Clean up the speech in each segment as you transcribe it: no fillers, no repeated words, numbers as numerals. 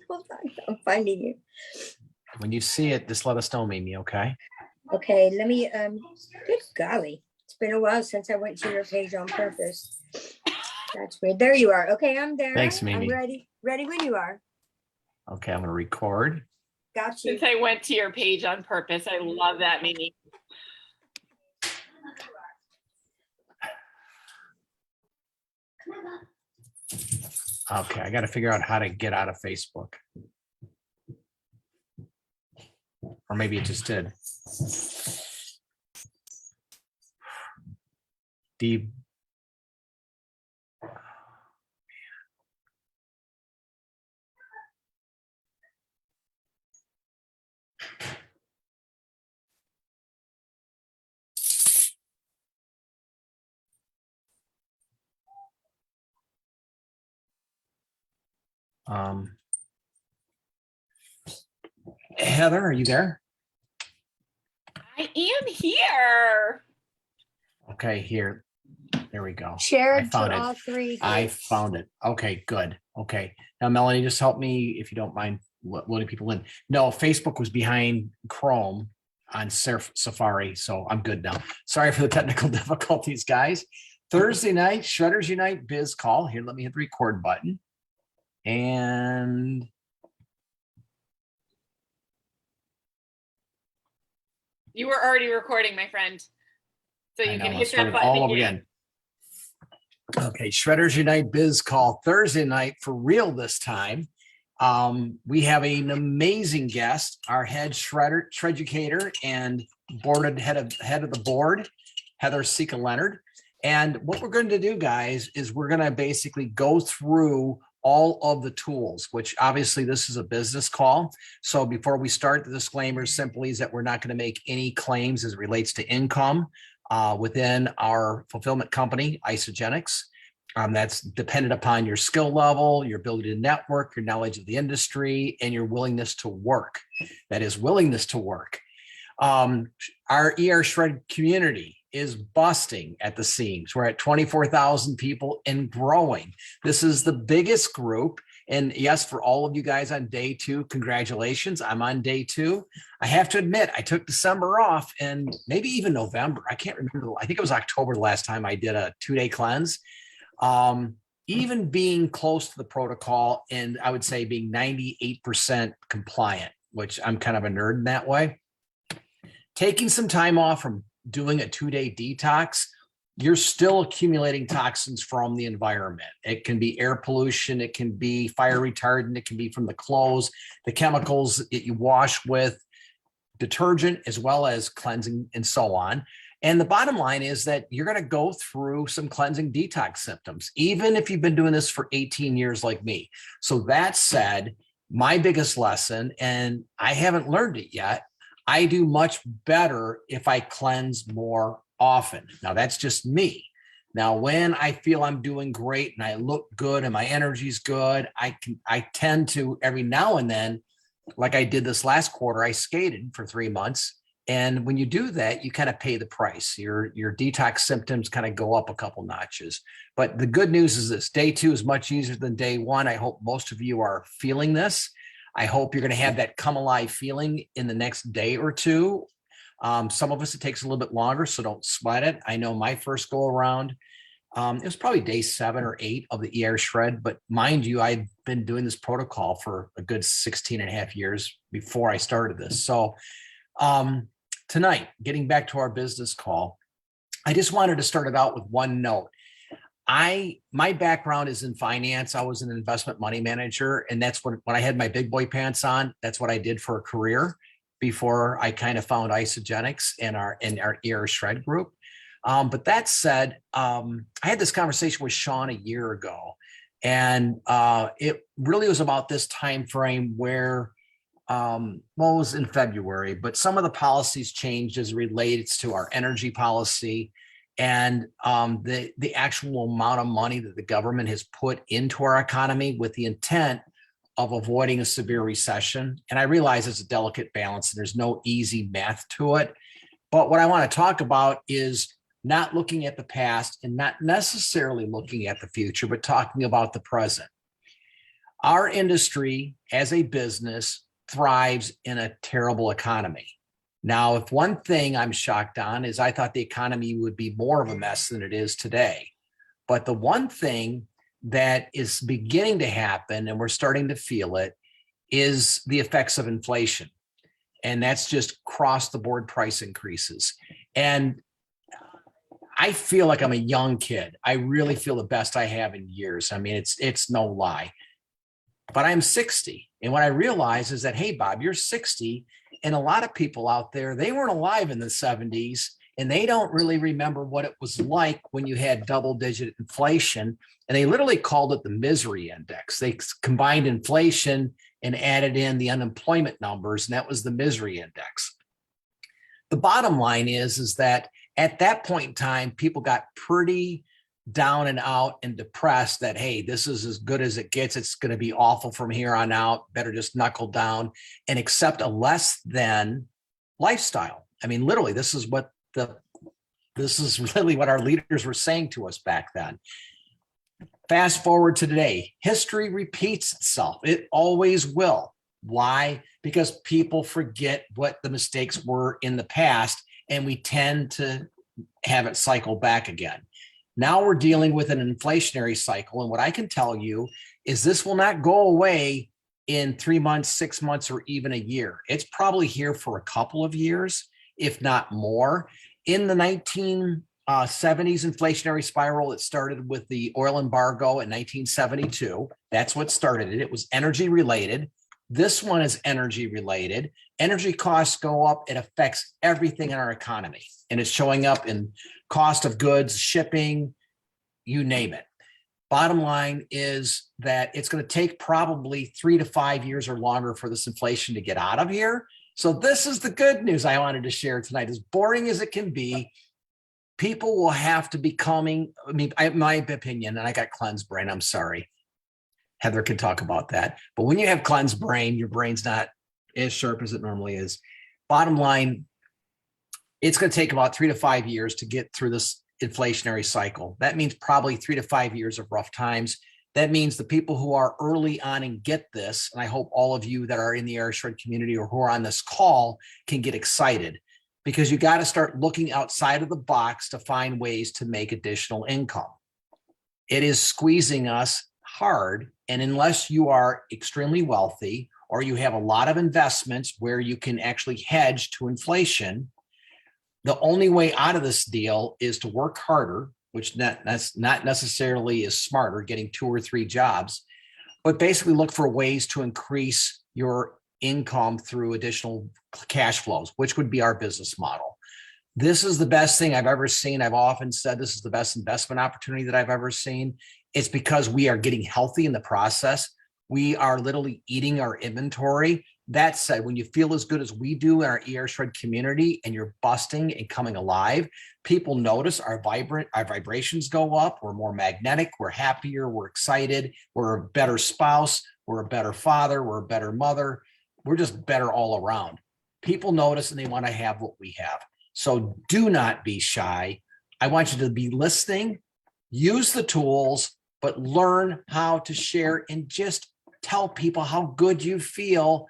Hold on, I'm finding you. When you see it, just let us know, Mimi, okay? Okay, let me, good golly. It's been a while since I went to your page on purpose. That's weird. There you are. Okay, I'm there. Thanks, Mimi. I'm ready. Ready when you are. Okay, I'm going to record. Got you. Since I went to your page on purpose, I love that, Mimi. Okay, I got to figure out how to get out of Facebook. Or maybe it just did. The Heather, are you there? I am here. Okay, here. There we go. Shared I found to it. all three. I found it. Okay, good. Okay. Now, Melanie, just help me, if you don't mind, letting people in. No, Facebook was behind Chrome on Safari, so I'm good now. Sorry for the technical difficulties, guys. Thursday night, Shredders Unite Biz Call. Here, let me hit the record button. And You were already recording, my friend. So you can hit that button all over again. Okay, Shredders Unite Biz Call Thursday night for real this time. We have an amazing guest, our head shreducator and head of the board, Heather Sica Leonard. And what we're going to do, guys, is we're going to basically go through all of the tools, which obviously this is a business call. So before we start, the disclaimer simply is that we're not going to make any claims as it relates to income within our fulfillment company, Isagenix. That's dependent upon your skill level, your ability to network, your knowledge of the industry, and your willingness to work. That is willingness to work. Our ER Shred community is busting at the seams. We're at 24,000 people and growing. This is the biggest group. And yes, for all of you guys on day 2, congratulations. I'm on day 2. I have to admit, I took December off and maybe even November. I can't remember. I think it was October the last time I did a 2-day cleanse. Even being close to the protocol, and I would say being 98% compliant, which I'm kind of a nerd in that way. Taking some time off from doing a 2-day detox, you're still accumulating toxins from the environment. It can be air pollution, it can be fire retardant, it can be from the clothes, the chemicals that you wash with, detergent, as well as cleansing and so on. And the bottom line is that you're going to go through some cleansing detox symptoms, even if you've been doing this for 18 years like me. So that said, my biggest lesson, and I haven't learned it yet, I do much better if I cleanse more often. Now, that's just me. Now, when I feel I'm doing great and I look good and my energy's good, I tend to every now and then, like I did this last quarter, I skated for 3 months. And when you do that, you kind of pay the price. Your detox symptoms kind of go up a couple notches. But the good news is this: day 2 is much easier than day 1. I hope most of you are feeling this. I hope you're going to have that come alive feeling in the next day or 2. Some of us, it takes a little bit longer, so don't sweat it. I know my first go around, it was probably day 7 or 8 of the ER shred. But mind you, I've been doing this protocol for a good 16 and a half years before I started this. So tonight, getting back to our business call, I just wanted to start it out with one note. My background is in finance. I was an investment money manager, and that's when I had my big boy pants on, that's what I did for a career before I kind of found Isagenix and our ER Shred group. But that said, I had this conversation with Sean a year ago, and it really was about this time frame where, well, it was in February, but some of the policies changed as it relates to our energy policy and the actual amount of money that the government has put into our economy with the intent of avoiding a severe recession. And I realize it's a delicate balance and there's no easy math to it. But what I want to talk about is not looking at the past and not necessarily looking at the future, but talking about the present. Our industry as a business thrives in a terrible economy. Now, if one thing I'm shocked on is I thought the economy would be more of a mess than it is today. But the one thing that is beginning to happen, and we're starting to feel it, is the effects of inflation. And that's just across the board price increases. And I feel like I'm a young kid. I really feel the best I have in years. I mean, it's no lie. But I'm 60. And what I realize is that, hey, Bob, you're 60. And a lot of people out there, they weren't alive in the 70s, and they don't really remember what it was like when you had double-digit inflation. And they literally called it the misery index. They combined inflation and added in the unemployment numbers, and that was the misery index. The bottom line is that at that point in time, people got pretty down and out and depressed that, hey, this is as good as it gets. It's going to be awful from here on out. Better just knuckle down and accept a less than lifestyle. I mean, literally, this is really what our leaders were saying to us back then. Fast forward to today, history repeats itself. It always will. Why? Because people forget what the mistakes were in the past, and we tend to have it cycle back again. Now we're dealing with an inflationary cycle. And what I can tell you is this will not go away in 3 months, 6 months, or even a year. It's probably here for a couple of years, if not more. In the 1970s inflationary spiral, it started with the oil embargo in 1972. That's what started it. It was energy related. This one is energy related. Energy costs go up. It affects everything in our economy. And it's showing up in cost of goods, shipping, you name it. Bottom line is that it's going to take probably 3 to 5 years or longer for this inflation to get out of here. So this is the good news I wanted to share tonight. As boring as it can be, people will have to be coming. I mean, my opinion, and I got cleansed brain, I'm sorry. Heather can talk about that. But when you have cleansed brain, your brain's not as sharp as it normally is. Bottom line, it's going to take about 3 to 5 years to get through this inflationary cycle. That means probably 3 to 5 years of rough times. That means the people who are early on and get this, and I hope all of you that are in the Air Shred community or who are on this call can get excited, because you got to start looking outside of the box to find ways to make additional income. It is squeezing us hard. And unless you are extremely wealthy or you have a lot of investments where you can actually hedge to inflation, the only way out of this deal is to work harder, which that's not necessarily is smarter, getting 2 or 3 jobs, but basically look for ways to increase your income through additional cash flows, which would be our business model. This is the best thing I've ever seen. I've often said this is the best investment opportunity that I've ever seen. It's because we are getting healthy in the process. We are literally eating our inventory. That said, when you feel as good as we do in our ER Shred community and you're busting and coming alive, people notice our vibrations go up. We're more magnetic. We're happier. We're excited. We're a better spouse. We're a better father. We're a better mother. We're just better all around. People notice and they want to have what we have. So do not be shy. I want you to be listening, use the tools, but learn how to share and just tell people how good you feel,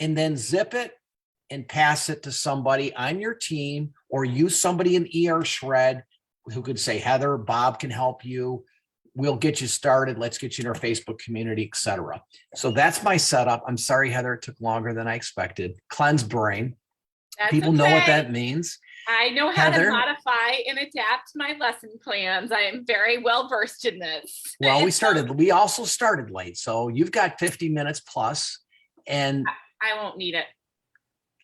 and then zip it and pass it to somebody on your team, or use somebody in ER Shred who could say, Heather, Bob can help you. We'll get you started. Let's get you in our Facebook community, etc. So that's my setup. I'm sorry, Heather, it took longer than I expected. Cleanse brain. That's People know what okay. that means. I know how Heather? to modify and adapt my lesson plans. I am very well versed in this. Well, we also started late. So you've got 50 minutes plus, and I won't need it.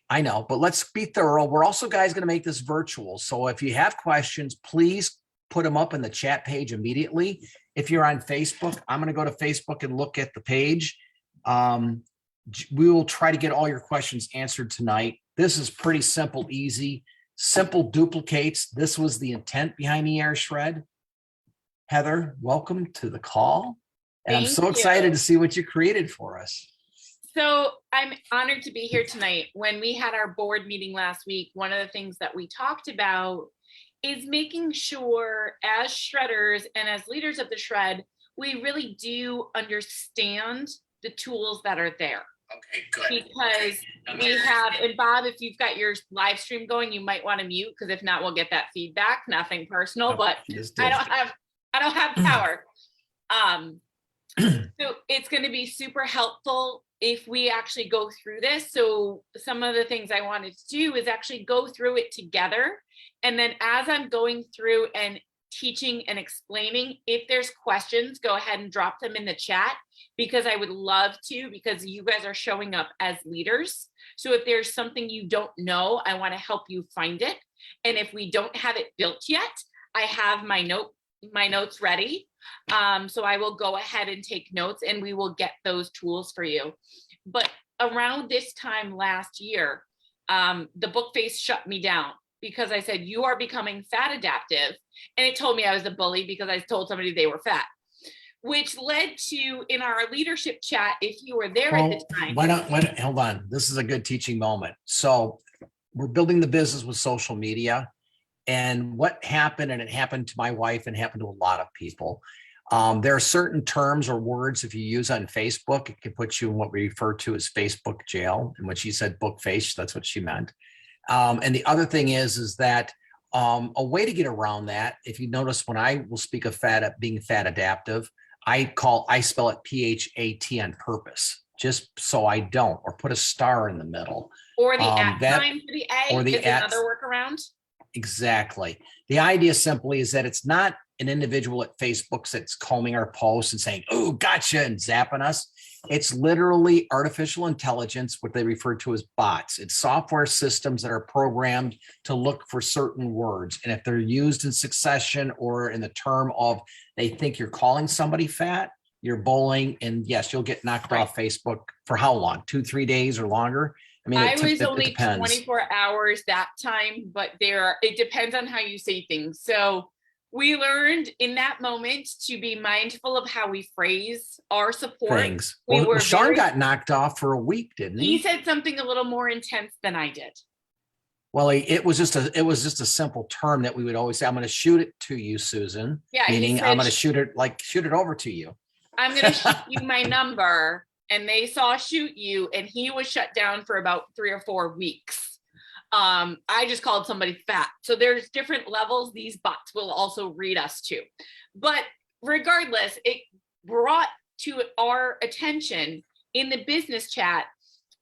I know, but let's be thorough. We're also, guys, going to make this virtual. So if you have questions, please put them up in the chat page immediately. If you're on Facebook, I'm going to go to Facebook and look at the page. We will try to get all your questions answered tonight. This is pretty simple, easy. Simple duplicates. This was the intent behind ER Shred. Heather, welcome to the call. And I'm so excited to see what you created for us. So I'm honored to be here tonight. When we had our board meeting last week, one of the things that we talked about is making sure as shredders and as leaders of the shred, we really do understand the tools that are there. Okay, good. Because we have, and Bob, if you've got your live stream going, you might want to mute, because if not, we'll get that feedback. Nothing personal, but I don't have power. So it's going to be super helpful if we actually go through this. So some of the things I wanted to do is actually go through it together. And then as I'm going through and teaching and explaining, if there's questions, go ahead and drop them in the chat, because I would love to, because you guys are showing up as leaders. So if there's something you don't know, I want to help you find it. And if we don't have it built yet, I have my notes ready. So I will go ahead and take notes, and we will get those tools for you. But around this time last year, the book face shut me down, because I said, you are becoming fat adaptive. And it told me I was a bully because I told somebody they were fat, which led to, in our leadership chat, if you were there at the time. Hold on. This is a good teaching moment. So we're building the business with social media. And what happened, and it happened to my wife and happened to a lot of people. There are certain terms or words, if you use on Facebook, it can put you in what we refer to as Facebook jail. And when she said book face, that's what she meant. And the other thing is that a way to get around that, if you notice, when I will speak of being fat adaptive, I spell it PHAT on purpose, just so I don't, or put a star in the middle. Or the at sign for the A, or the is another workaround. Exactly. The idea simply is that it's not an individual at Facebook that's combing our posts and saying, oh, gotcha, and zapping us. It's literally artificial intelligence, what they refer to as bots. It's software systems that are programmed to look for certain words. And if they're used in succession or in the term of they think you're calling somebody fat, you're bullying, and yes, you'll get knocked off Facebook for how long? 2-3 days or longer? I mean, I was only 24 hours that time, but it depends on how you say things. So we learned in that moment to be mindful of how we phrase our support. Things. Well, Sean got knocked off for a week, didn't he? He said something a little more intense than I did. Well, it was just a simple term that we would always say, I'm going to shoot it to you, Susan. Yeah, meaning I'm going to shoot it over to you. I'm going to shoot you my number. And they saw shoot you, and he was shut down for about 3 or 4 weeks. I just called somebody fat. So there's different levels these bots will also read us to. But regardless, it brought to our attention in the business chat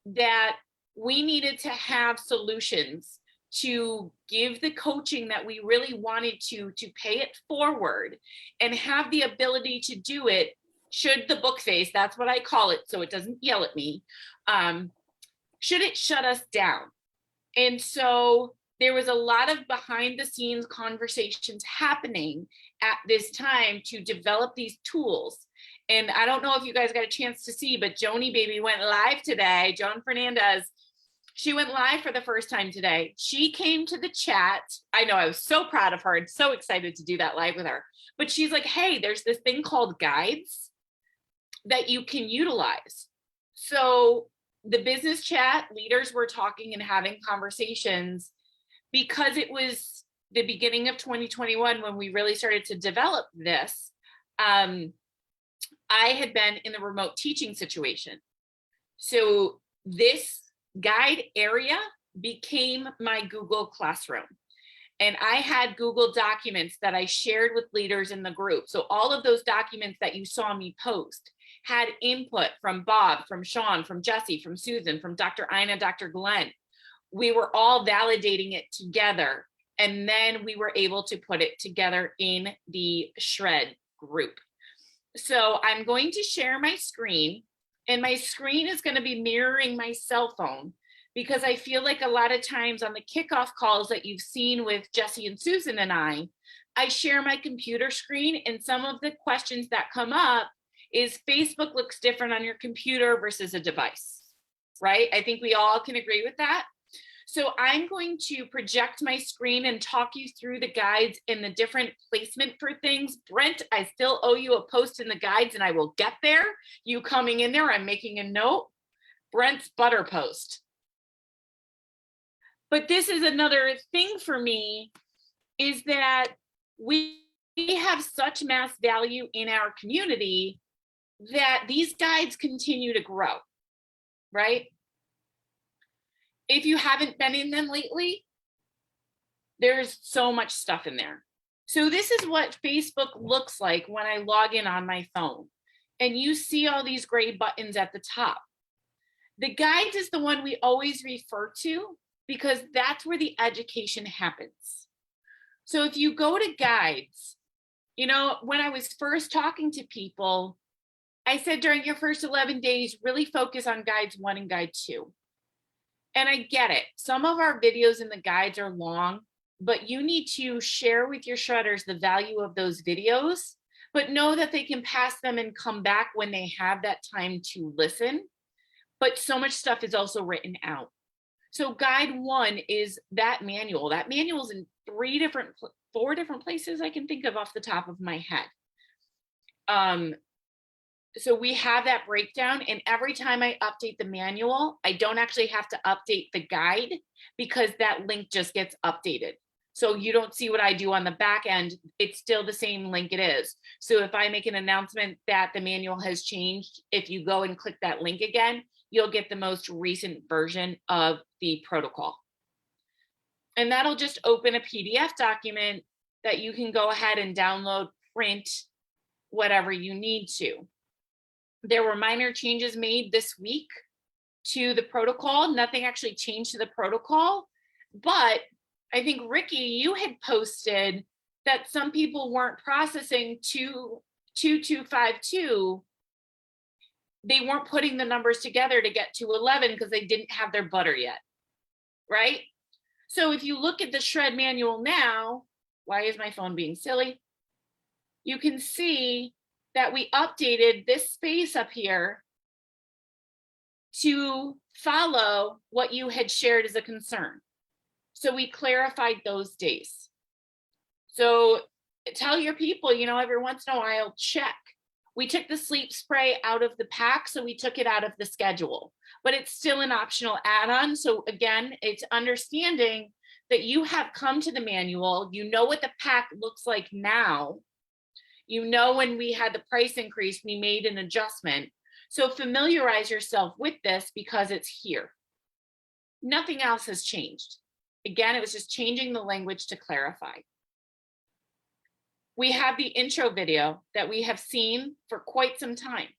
that we needed to have solutions to give the coaching that we really wanted to pay it forward and have the ability to do it. Should the book face, that's what I call it, so it doesn't yell at me, should it shut us down? And so there was a lot of behind the scenes conversations happening at this time to develop these tools. And I don't know if you guys got a chance to see, but Joni Baby went live today. Joan Fernandez, she went live for the first time today. She came to the chat. I know, I was so proud of her and so excited to do that live with her. But she's like, hey, there's this thing called guides that you can utilize. So the business chat leaders were talking and having conversations, because it was the beginning of 2021 when we really started to develop this. I had been in the remote teaching situation. So this guide area became my Google Classroom. And I had Google documents that I shared with leaders in the group. So all of those documents that you saw me post had input from Bob, from Sean, from Jesse, from Susan, from Dr. Ina, Dr. Glenn. We were all validating it together. And then we were able to put it together in the Shred group. So I'm going to share my screen, and my screen is going to be mirroring my cell phone, because I feel like a lot of times on the kickoff calls that you've seen with Jesse and Susan and I share my computer screen, and some of the questions that come up is Facebook looks different on your computer versus a device, right? I think we all can agree with that. So I'm going to project my screen and talk you through the guides and the different placement for things. Brent, I still owe you a post in the guides, and I will get there. You coming in there, I'm making a note. Brent's butter post. But this is another thing for me, is that we have such mass value in our community that these guides continue to grow, right? If you haven't been in them lately, there's so much stuff in there. So this is what Facebook looks like when I log in on my phone. And you see all these gray buttons at the top. The guides is the one we always refer to because that's where the education happens. So if you go to guides, you know, when I was first talking to people, I said during your first 11 days, really focus on guides 1 and guide 2. And I get it. Some of our videos in the guides are long, but you need to share with your shredders the value of those videos, but know that they can pass them and come back when they have that time to listen. But so much stuff is also written out. So guide 1 is that manual. That manual is in 4 different places I can think of off the top of my head. So we have that breakdown, and every time I update the manual, I don't actually have to update the guide because that link just gets updated. So you don't see what I do on the back end. It's still the same link it is. So if I make an announcement that the manual has changed, if you go and click that link again, you'll get the most recent version of the protocol. And that'll just open a PDF document that you can go ahead and download, print, whatever you need to. There were minor changes made this week to the protocol. Nothing actually changed to the protocol, but I think Ricky, you had posted that some people weren't processing 2252. They weren't putting the numbers together to get to 11 because they didn't have their butter yet, right? So if you look at the shred manual now, why is my phone being silly? You can see that we updated this space up here to follow what you had shared as a concern. So we clarified those days. So tell your people, you know, every once in a while, check. We took the sleep spray out of the pack, so we took it out of the schedule, but it's still an optional add-on. So again, it's understanding that you have come to the manual, you know what the pack looks like now. You know, when we had the price increase, we made an adjustment. So familiarize yourself with this because it's here. Nothing else has changed. Again, it was just changing the language to clarify. We have the intro video that we have seen for quite some time.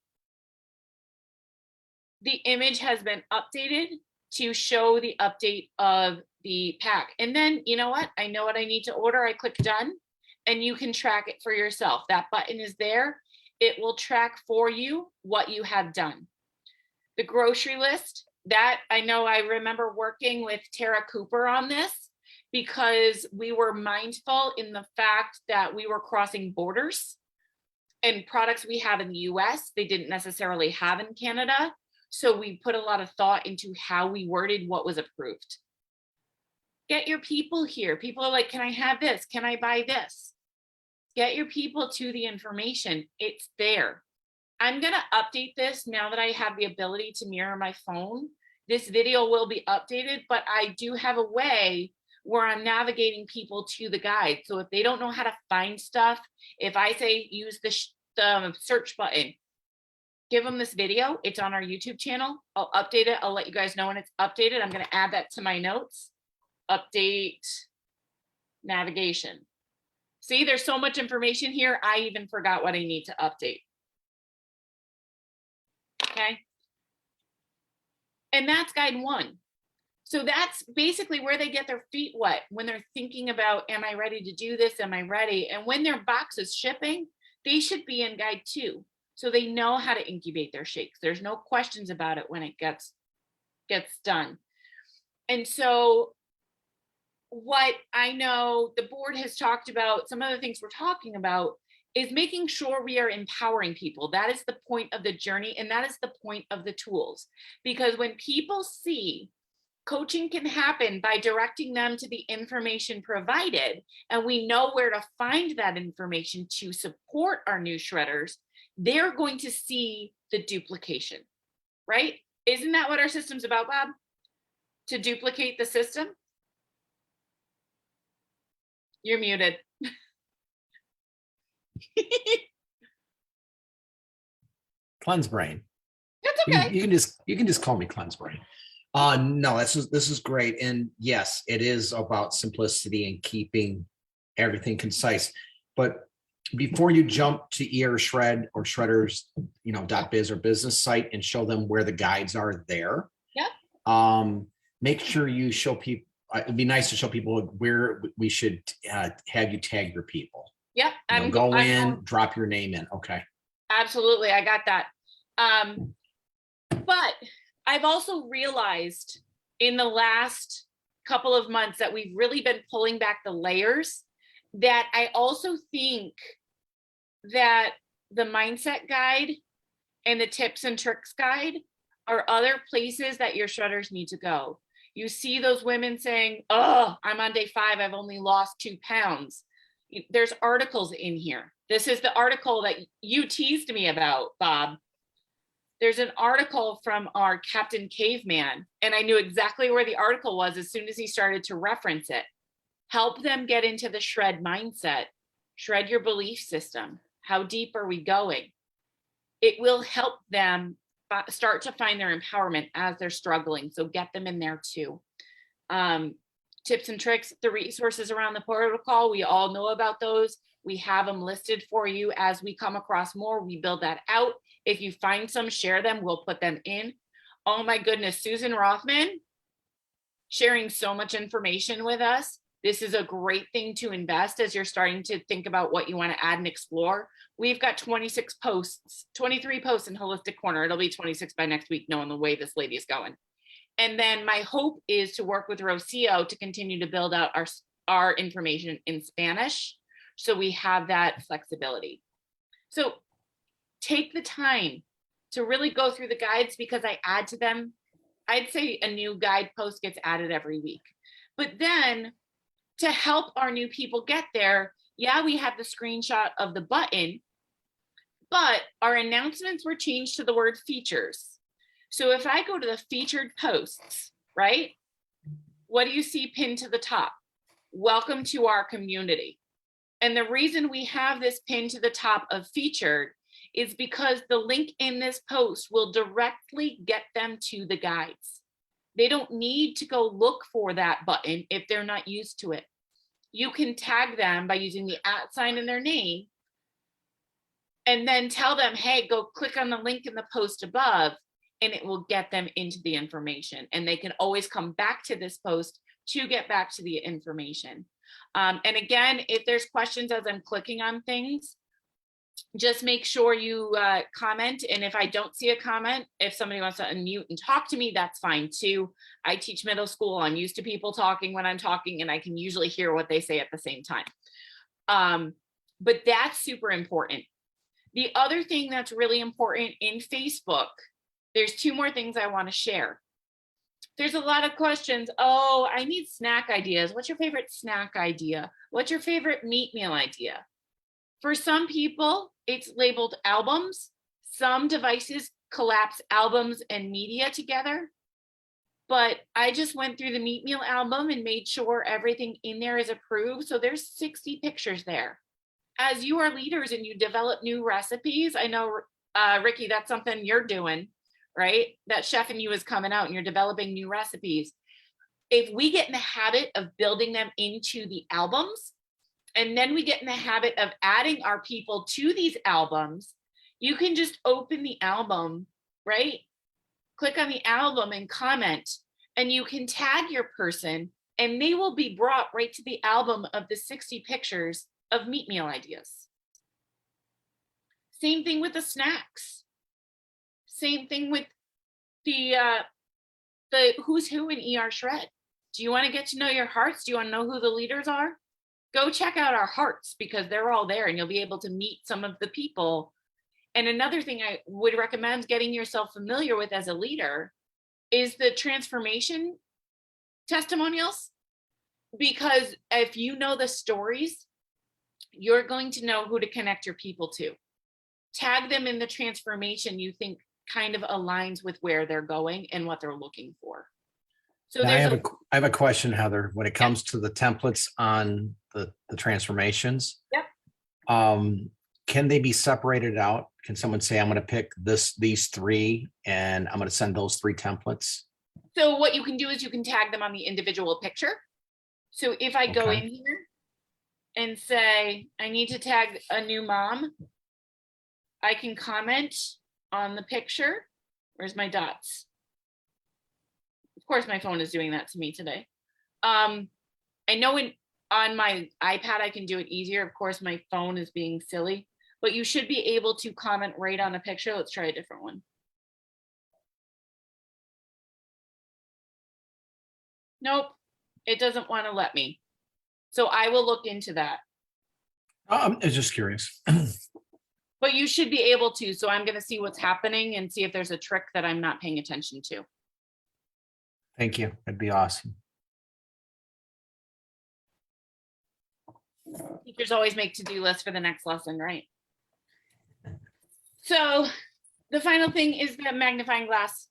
The image has been updated to show the update of the pack. And then, you know what? I know what I need to order. I click done. And you can track it for yourself. That button is there. It will track for you what you have done. The grocery list, that I know I remember working with Tara Cooper on this because we were mindful in the fact that we were crossing borders and products we have in the US, they didn't necessarily have in Canada. So we put a lot of thought into how we worded what was approved. Get your people here. People are like, can I have this? Can I buy this? Get your people to the information. It's there. I'm going to update this now that I have the ability to mirror my phone. This video will be updated, but I do have a way where I'm navigating people to the guide. So if they don't know how to find stuff, if I say use the search button, give them this video. It's on our YouTube channel. I'll update it. I'll let you guys know when it's updated. I'm going to add that to my notes. Update navigation. See, there's so much information here. I even forgot what I need to update. Okay. And that's guide 1. So that's basically where they get their feet wet when they're thinking about, am I ready to do this? Am I ready? And when their box is shipping, they should be in guide 2. So they know how to incubate their shakes. There's no questions about it when it gets done. And so what I know the board has talked about, some of the things we're talking about is making sure we are empowering people. That is the point of the journey, and that is the point of the tools. Because when people see coaching can happen by directing them to the information provided, and we know where to find that information to support our new shredders, they're going to see the duplication, right? Isn't that what our system's about, Bob? To duplicate the system? You're muted. Cleanse Brain. That's okay. You can just call me Cleanse Brain. No, this is great. And yes, it is about simplicity and keeping everything concise. But before you jump to ER Shred or Shredders, .biz or business site and show them where the guides are there. Yep. Make sure you show people. It'd be nice to show people where we should have you tag your people. Yep. Drop your name in. Okay. Absolutely. I got that. But I've also realized in the last couple of months that we've really been pulling back the layers, that I also think that the mindset guide and the tips and tricks guide are other places that your shredders need to go. You see those women saying, oh, I'm on day 5, I've only lost 2 pounds. There's articles in here. This is the article that you teased me about, Bob. There's an article from our Captain Caveman, and I knew exactly where the article was as soon as he started to reference it. Help them get into the shred mindset. Shred your belief system. How deep are we going? It will help them start to find their empowerment as they're struggling. So get them in there too. Tips and tricks, the resources around the protocol, we all know about those. We have them listed for you as we come across more. We build that out. If you find some, share them. We'll put them in. Oh my goodness, Susan Rothman sharing so much information with us. This is a great thing to invest as you're starting to think about what you want to add and explore. We've got 23 posts in Holistic Corner. It'll be 26 by next week, knowing the way this lady is going. And then my hope is to work with Rocio to continue to build out our information in Spanish, so we have that flexibility. So take the time to really go through the guides, because I add to them. I'd say a new guide post gets added every week. But then to help our new people get there, yeah, we have the screenshot of the button, but our announcements were changed to the word features. So if I go to the featured posts, right? What do you see pinned to the top? Welcome to our community. And the reason we have this pinned to the top of featured is because the link in this post will directly get them to the guides. They don't need to go look for that button if they're not used to it. You can tag them by using the @ in their name and then tell them, hey, go click on the link in the post above, and it will get them into the information. And they can always come back to this post to get back to the information. And again, if there's questions as I'm clicking on things, just make sure you comment. And if I don't see a comment, if somebody wants to unmute and talk to me, that's fine too. I teach middle school. I'm used to people talking when I'm talking, and I can usually hear what they say at the same time. But that's super important. The other thing that's really important in Facebook, there's 2 more things I want to share. There's a lot of questions. Oh, I need snack ideas. What's your favorite snack idea? What's your favorite meat meal idea? For some people, it's labeled albums. Some devices collapse albums and media together. But I just went through the meat meal album and made sure everything in there is approved. So there's 60 pictures there. As you are leaders and you develop new recipes, I know, Ricky, that's something you're doing, right? That Chef in You is coming out and you're developing new recipes. If we get in the habit of building them into the albums, and then we get in the habit of adding our people to these albums, you can just open the album, right? Click on the album and comment, and you can tag your person, and they will be brought right to the album of the 60 pictures of meat meal ideas. Same thing with the snacks. Same thing with the who's who in ER Shred. Do you want to get to know your hearts? Do you want to know who the leaders are? Go check out our hearts, because they're all there and you'll be able to meet some of the people. And another thing I would recommend getting yourself familiar with as a leader is the transformation testimonials, because if you know the stories, you're going to know who to connect your people to. Tag them in the transformation you think kind of aligns with where they're going and what they're looking for. So I have a question, Heather, when it comes to the templates on the transformations. Yep. can they be separated out? Can someone say, I'm going to pick these three, and I'm going to send those three templates? So what you can do is you can tag them on the individual picture. So if I go Okay. in here and say, I need to tag a new mom, I can comment on the picture. Where's my dots? Of course, my phone is doing that to me today. I know on my iPad, I can do it easier. Of course, my phone is being silly, but you should be able to comment right on a picture. Let's try a different one. Nope, it doesn't want to let me. So I will look into that. I was just curious. But you should be able to. So I'm going to see what's happening and see if there's a trick that I'm not paying attention to. Thank you. That'd be awesome. Teachers always make to-do lists for the next lesson, right? So the final thing is that magnifying glass,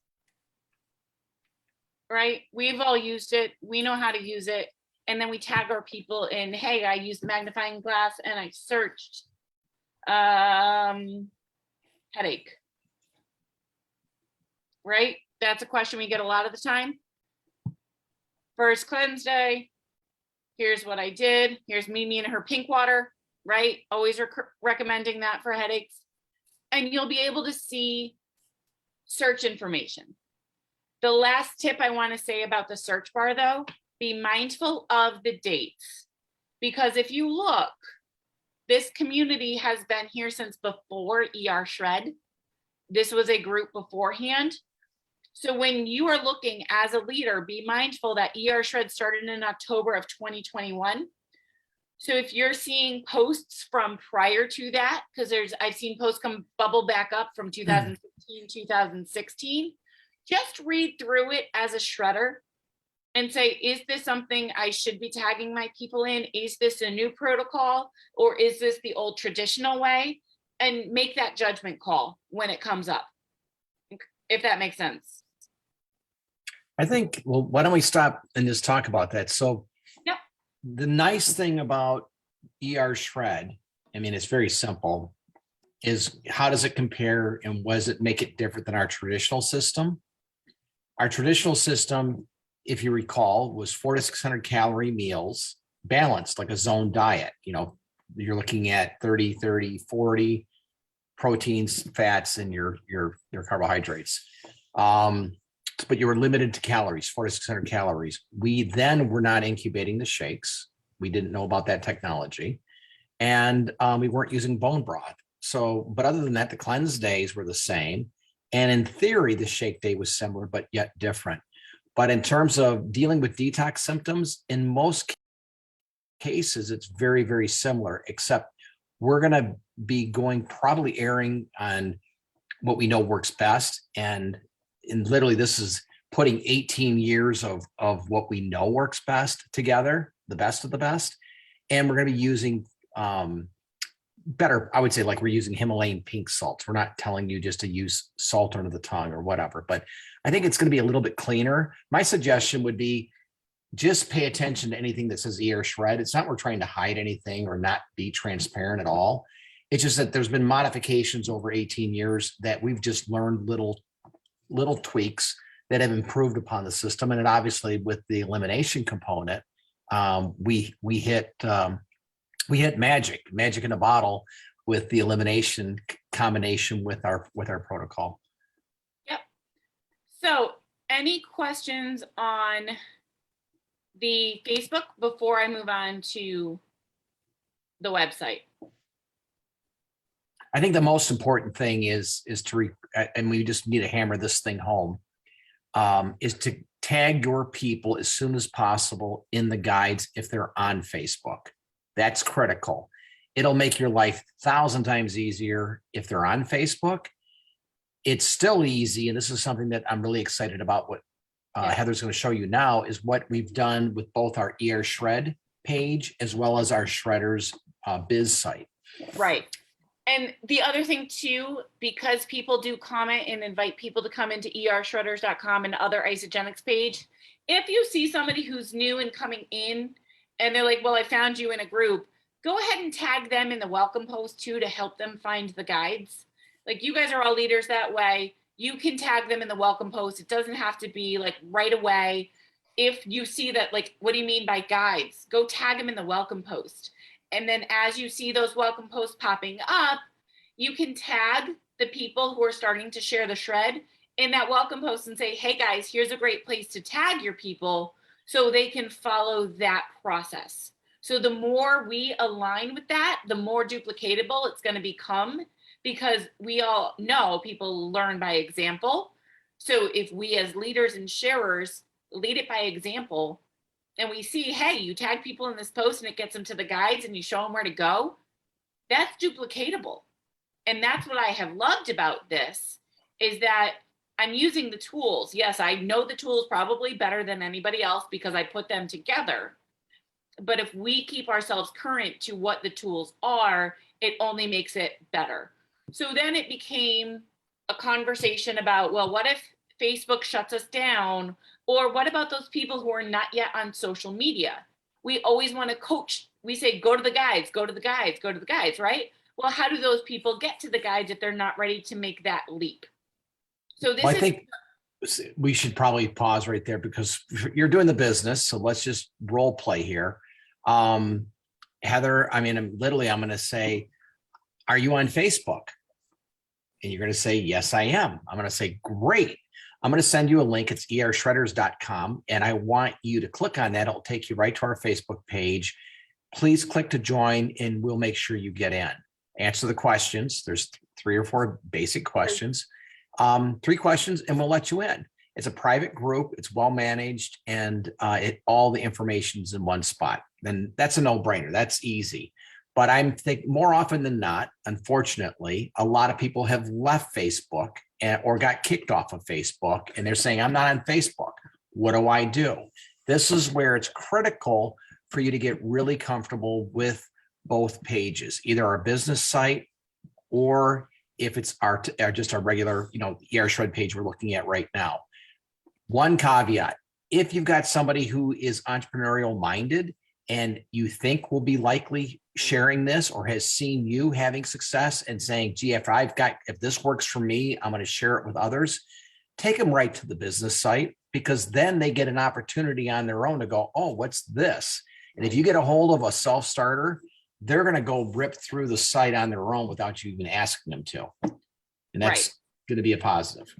right? We've all used it. We know how to use it. And then we tag our people in, hey, I used the magnifying glass and I searched headache, right? That's a question we get a lot of the time. First cleanse day. Here's what I did. Here's Mimi and her pink water, right? Always recommending that for headaches. And you'll be able to see search information. The last tip I want to say about the search bar, though, be mindful of the dates. Because if you look, this community has been here since before ER Shred. This was a group beforehand. So when you are looking as a leader, be mindful that ER Shred started in October of 2021. So if you're seeing posts from prior to that, because I've seen posts come bubble back up from 2015, 2016, just read through it as a shredder and say, is this something I should be tagging my people in? Is this a new protocol, or is this the old traditional way? And make that judgment call when it comes up, if that makes sense. I think, well, why don't we stop and just talk about that? So Yep. The nice thing about ER Shred, I mean, it's very simple, is how does it compare and what does it make it different than our traditional system? Our traditional system, if you recall, was 400 to 600 calorie meals, balanced like a zone diet. You know, you're looking at 30, 30, 40 proteins, fats, and your carbohydrates. But you were limited to calories, 400 to 600 calories. We then were not incubating the shakes. We didn't know about that technology. And we weren't using bone broth. So, but other than that, the cleanse days were the same. And in theory, the shake day was similar, but yet different. But in terms of dealing with detox symptoms, in most cases, it's very, very similar, except we're going to be probably erring on what we know works best. And literally, this is putting 18 years of what we know works best together, the best of the best. And we're going to be using better, I would say, like we're using Himalayan pink salts. We're not telling you just to use salt under the tongue or whatever, but I think it's going to be a little bit cleaner. My suggestion would be just pay attention to anything that says ER Shred. It's not we're trying to hide anything or not be transparent at all. It's just that there's been modifications over 18 years that we've just learned little tweaks that have improved upon the system. And it obviously, with the elimination component, we hit magic in a bottle with the elimination combination with our protocol. Yep. So any questions on the Facebook before I move on to the website? I think the most important thing is to, and we just need to hammer this thing home, is to tag your people as soon as possible in the guides if they're on Facebook. That's critical. It'll make your life 1,000 times easier if they're on Facebook. It's still easy, and this is something that I'm really excited about. What Heather's going to show you now is what we've done with both our ER Shred page as well as our Shredders Biz site. Right. And the other thing too, because people do comment and invite people to come into ershredders.com and other Isagenix page, if you see somebody who's new and coming in and they're like, well, I found you in a group, go ahead and tag them in the welcome post too, to help them find the guides. Like, you guys are all leaders that way. You can tag them in the welcome post. It doesn't have to be like right away. If you see that, like, what do you mean by guides? Go tag them in the welcome post. And then as you see those welcome posts popping up, you can tag the people who are starting to share the shred in that welcome post and say, hey guys, here's a great place to tag your people so they can follow that process. So the more we align with that, the more duplicatable it's going to become, because we all know people learn by example. So if we as leaders and sharers lead it by example, and we see, hey, you tag people in this post and it gets them to the guides and you show them where to go, that's duplicatable. And that's what I have loved about this, is that I'm using the tools. Yes, I know the tools probably better than anybody else because I put them together. But if we keep ourselves current to what the tools are, it only makes it better. So then it became a conversation about, well, what if Facebook shuts us down? Or what about those people who are not yet on social media? We always want to coach. We say, go to the guides, go to the guides, go to the guides, right? Well, how do those people get to the guides if they're not ready to make that leap? So this Well, I think we should probably pause right there, because you're doing the business. So let's just role play here. Heather, I mean, I'm going to say, are you on Facebook? And you're going to say, yes, I am. I'm going to say, great. I'm going to send you a link. It's ershredders.com. And I want you to click on that. It'll take you right to our Facebook page. Please click to join and we'll make sure you get in. Answer the questions. There's 3 or 4 basic questions. 3 questions and we'll let you in. It's a private group. It's well managed, and all the information's in one spot. Then that's a no-brainer. That's easy. But I'm thinking more often than not, unfortunately, a lot of people have left Facebook or got kicked off of Facebook, and they're saying, I'm not on Facebook. What do I do? This is where it's critical for you to get really comfortable with both pages, either our business site or if it's just our regular, ER page we're looking at right now. One caveat: if you've got somebody who is entrepreneurial minded and you think will be likely sharing this or has seen you having success and saying, gee, if this works for me, I'm going to share it with others, take them right to the business site, because then they get an opportunity on their own to go, oh, what's this? And if you get a hold of a self-starter, they're going to go rip through the site on their own without you even asking them to. And that's going to be a positive.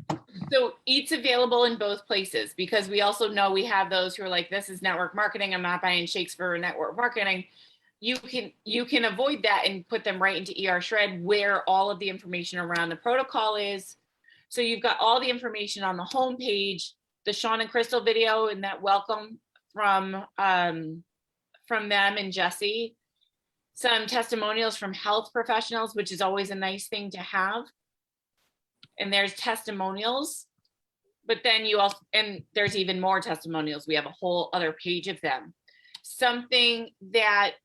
So it's available in both places, because we also know we have those who are like, this is network marketing. I'm not buying shakes for network marketing. You can avoid that and put them right into ER Shred, where all of the information around the protocol is. So you've got all the information on the homepage, the Sean and Crystal video and that welcome from them and Jesse, some testimonials from health professionals, which is always a nice thing to have. And there's testimonials, but then and there's even more testimonials. We have a whole other page of them. Something that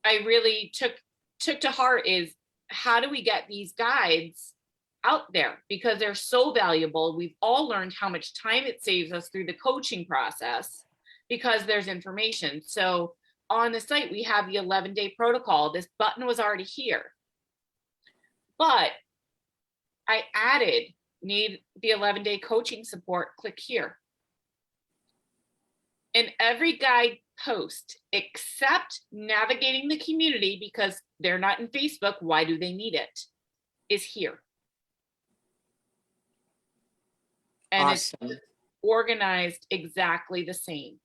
I really took to heart is, how do we get these guides out there? Because they're so valuable. We've all learned how much time it saves us through the coaching process because there's information. So on the site, we have the 11-day protocol. This button was already here, but I added, need the 11-day coaching support, click here. And every guide post, except navigating the community, because they're not in Facebook, why do they need it, is here. And Awesome. It's organized exactly the same.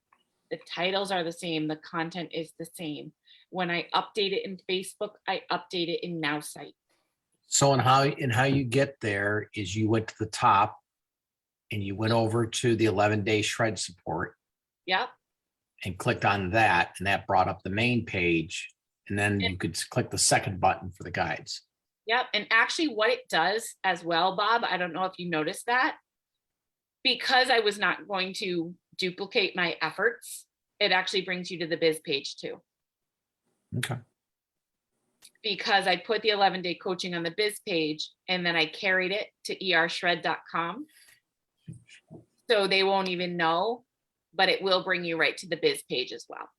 The titles are the same. The content is the same. When I update it in Facebook, I update it in Now Site. So how you get there is you went to the top and you went over to the 11-day shred support. Yep. And clicked on that, and that brought up the main page. And then you could click the second button for the guides. Yep. And actually what it does as well, Bob, I don't know if you noticed that, because I was not going to duplicate my efforts, it actually brings you to the biz page too. Okay. Because I put the 11-day coaching on the biz page and then I carried it to ershred.com. So they won't even know, but it will bring you right to the biz page as well.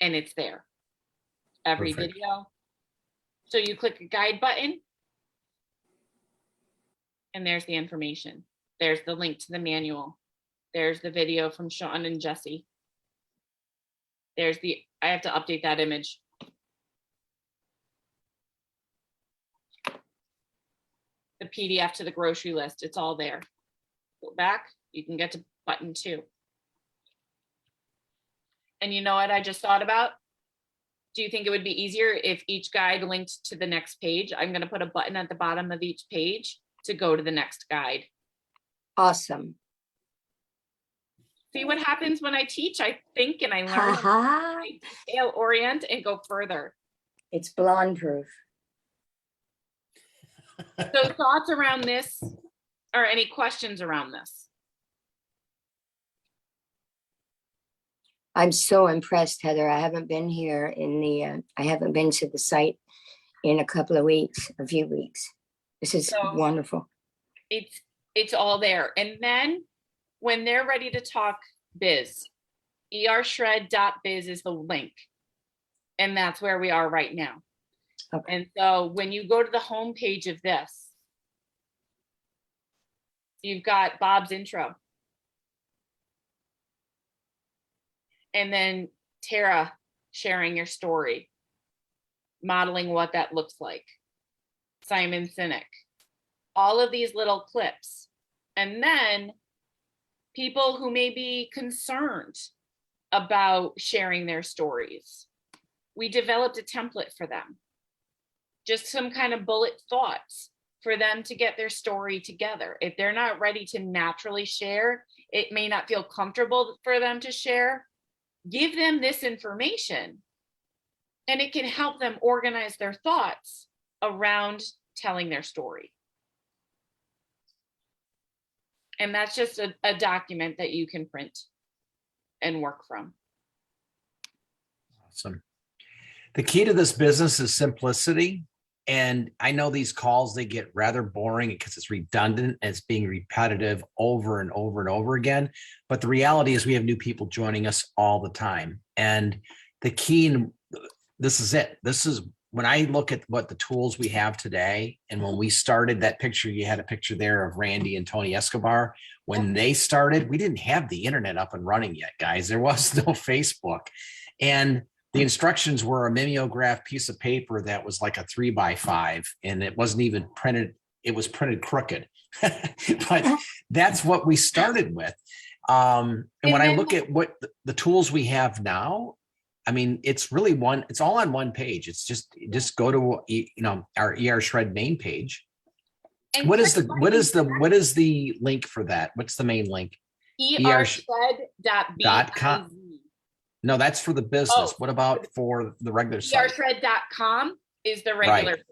and it's there. Every Perfect. video. So you click a guide button and there's the information. There's the link to the manual. There's the video from Sean and Jesse. There's I have to update that image. The PDF to the grocery list, it's all there. Go back, you can get to button 2. And you know what I just thought about? Do you think it would be easier if each guide linked to the next page? I'm going to put a button at the bottom of each page to go to the next guide. Awesome. See what happens when I teach? I think and I learn. I detail orient and go further. It's blonde proof. So thoughts around this, or any questions around this? I'm so impressed, Heather. I haven't been here I haven't been to the site in a few weeks. This is wonderful. It's all there. And then when they're ready to talk biz, ershred.biz is the link. And that's where we are right now. Okay. And so when you go to the home page of this, you've got Bob's intro. And then Tara sharing your story, modeling what that looks like. Simon Sinek, all of these little clips. And then people who may be concerned about sharing their stories. We developed a template for them. Just some kind of bullet thoughts for them to get their story together. If they're not ready to naturally share, it may not feel comfortable for them to share. Give them this information and it can help them organize their thoughts around telling their story. And that's just a document that you can print and work from. Awesome. The key to this business is simplicity. And I know these calls, they get rather boring because it's redundant and it's being repetitive over and over and over again. But the reality is we have new people joining us all the time. And the key, this is it. This is when I look at what the tools we have today. And when we started that picture, you had a picture there of Randy and Tony Escobar. When they started, we didn't have the internet up and running yet, guys. There was no Facebook. And the instructions were a mimeograph piece of paper that was like a 3x5, and it wasn't even printed. It was printed crooked, but that's what we started with. And when I look at what the tools we have now, I mean, it's really it's all on one page. It's just go to, our ER Shred main page. And what is the link for that? What's the main link? ershred.biz. No, that's for the business. Oh. What about for the regular site? ershred.com is the regular. Right.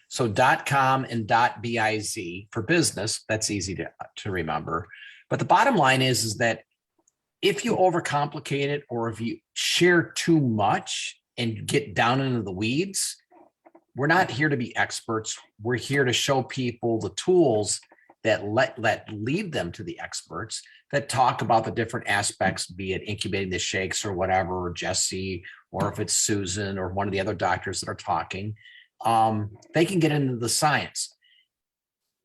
So .com and .biz for business. That's easy to remember. But the bottom line is that if you overcomplicate it, or if you share too much and get down into the weeds, we're not here to be experts. We're here to show people the tools that lead them to the experts that talk about the different aspects, be it incubating the shakes or whatever, or Jesse, or if it's Susan or one of the other doctors that are talking, they can get into the science.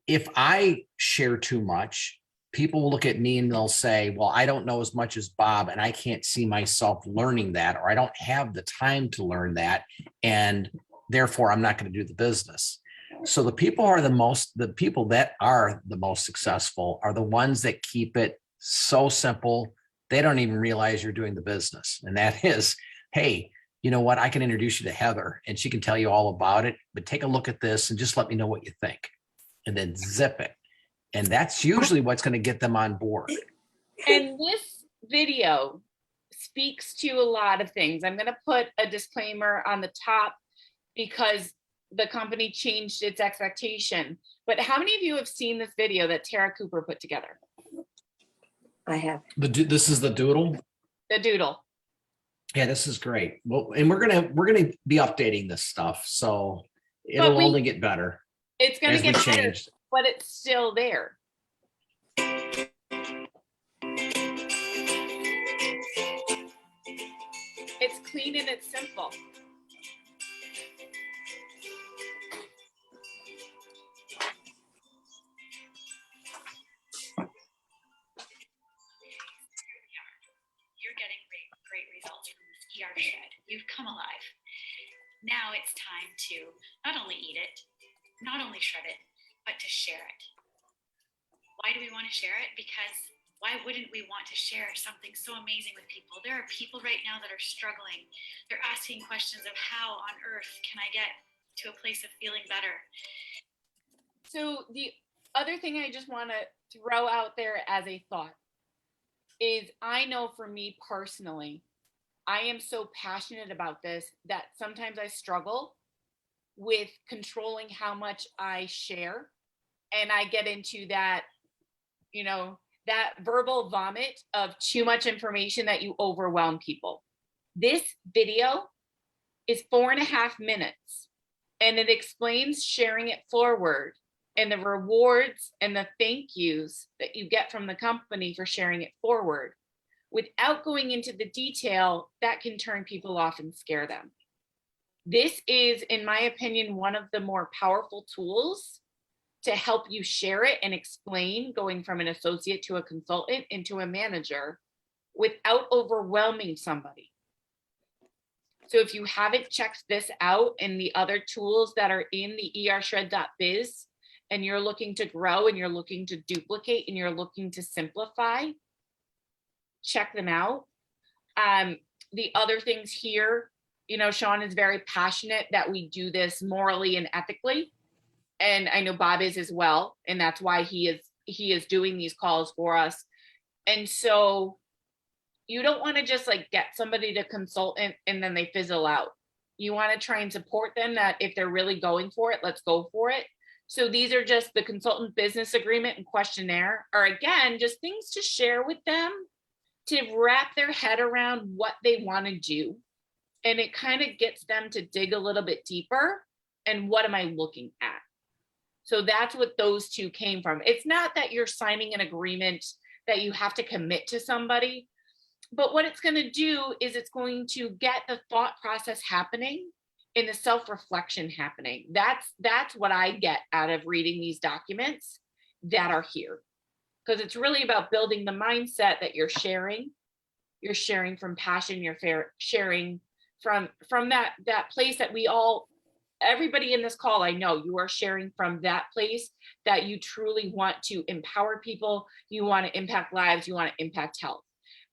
If I share too much, people will look at me and they'll say, well, I don't know as much as Bob and I can't see myself learning that, or I don't have the time to learn that. And therefore I'm not going to do the business. So the people that are the most successful are the ones that keep it so simple. They don't even realize you're doing the business. And that is, hey, you know what? I can introduce you to Heather and she can tell you all about it, but take a look at this and just let me know what you think, and then zip it. And that's usually what's going to get them on board. And this video speaks to a lot of things. I'm going to put a disclaimer on the top because the company changed its expectation. But how many of you have seen this video that Tara Cooper put together? I have. This is the doodle? The doodle. Yeah, this is great. Well, and we're gonna be updating this stuff, so it'll only get better. It's gonna get better, but it's still there. It's clean and it's simple. You're getting great results from this ER shred. You've come alive. Now it's time to not only eat it, not only shred it, but to share it. Why do we want to share it? Because why wouldn't we want to share something so amazing with people? There are people right now that are struggling. They're asking questions of how on earth can I get to a place of feeling better? So the other thing I just want to throw out there as a thought is I know for me personally, I am so passionate about this that sometimes I struggle with controlling how much I share. And I get into that, that verbal vomit of too much information that you overwhelm people. This video is 4.5 minutes and it explains sharing it forward and the rewards and the thank yous that you get from the company for sharing it forward without going into the detail that can turn people off and scare them. This is, in my opinion, one of the more powerful tools to help you share it and explain going from an associate to a consultant into a manager without overwhelming somebody. So if you haven't checked this out and the other tools that are in the ershred.biz, and you're looking to grow and you're looking to duplicate and you're looking to simplify, check them out. The other things here, Sean is very passionate that we do this morally and ethically. And I know Bob is as well. And that's why he is doing these calls for us. And so you don't want to just get somebody to consult and then they fizzle out. You want to try and support them that if they're really going for it, let's go for it. So these are just the consultant business agreement and questionnaire are, again, just things to share with them to wrap their head around what they want to do. And it kind of gets them to dig a little bit deeper. And what am I looking at? So that's what those two came from. It's not that you're signing an agreement that you have to commit to somebody, but what it's going to do is it's going to get the thought process happening and the self-reflection happening. That's what I get out of reading these documents that are here. Because it's really about building the mindset that you're sharing. You're sharing from passion, you're sharing from that place that everybody in this call, I know you are sharing from that place that you truly want to empower people, you want to impact lives, you want to impact health.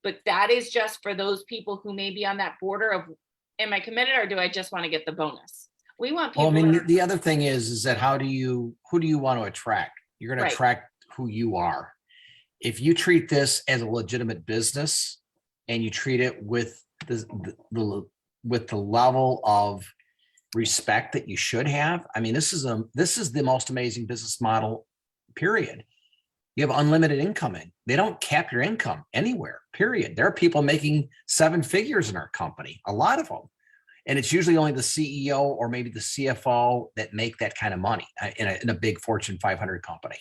But that is just for those people who may be on that border of, am I committed or do I just want to get the bonus? We want people. Well, I mean, the other thing is that who do you want to attract? You're going to attract who you are. If you treat this as a legitimate business and you treat it with the level of respect that you should have, I mean, this is the most amazing business model, period. You have unlimited income in. They don't cap your income anywhere, period. There are people making 7 figures in our company, a lot of them. And it's usually only the CEO or maybe the CFO that make that kind of money in a big Fortune 500 company.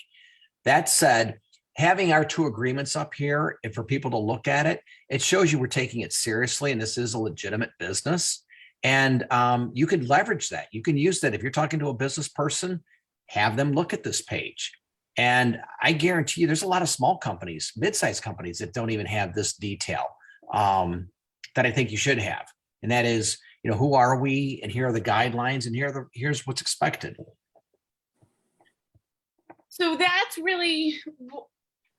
That said, having our 2 agreements up here and for people to look at it, it shows you we're taking it seriously and this is a legitimate business. And you can leverage that. You can use that. If you're talking to a business person, have them look at this page. And I guarantee you there's a lot of small companies, mid-sized companies that don't even have this detail that I think you should have. And that is, who are we? And here are the guidelines and here's what's expected. So that's really,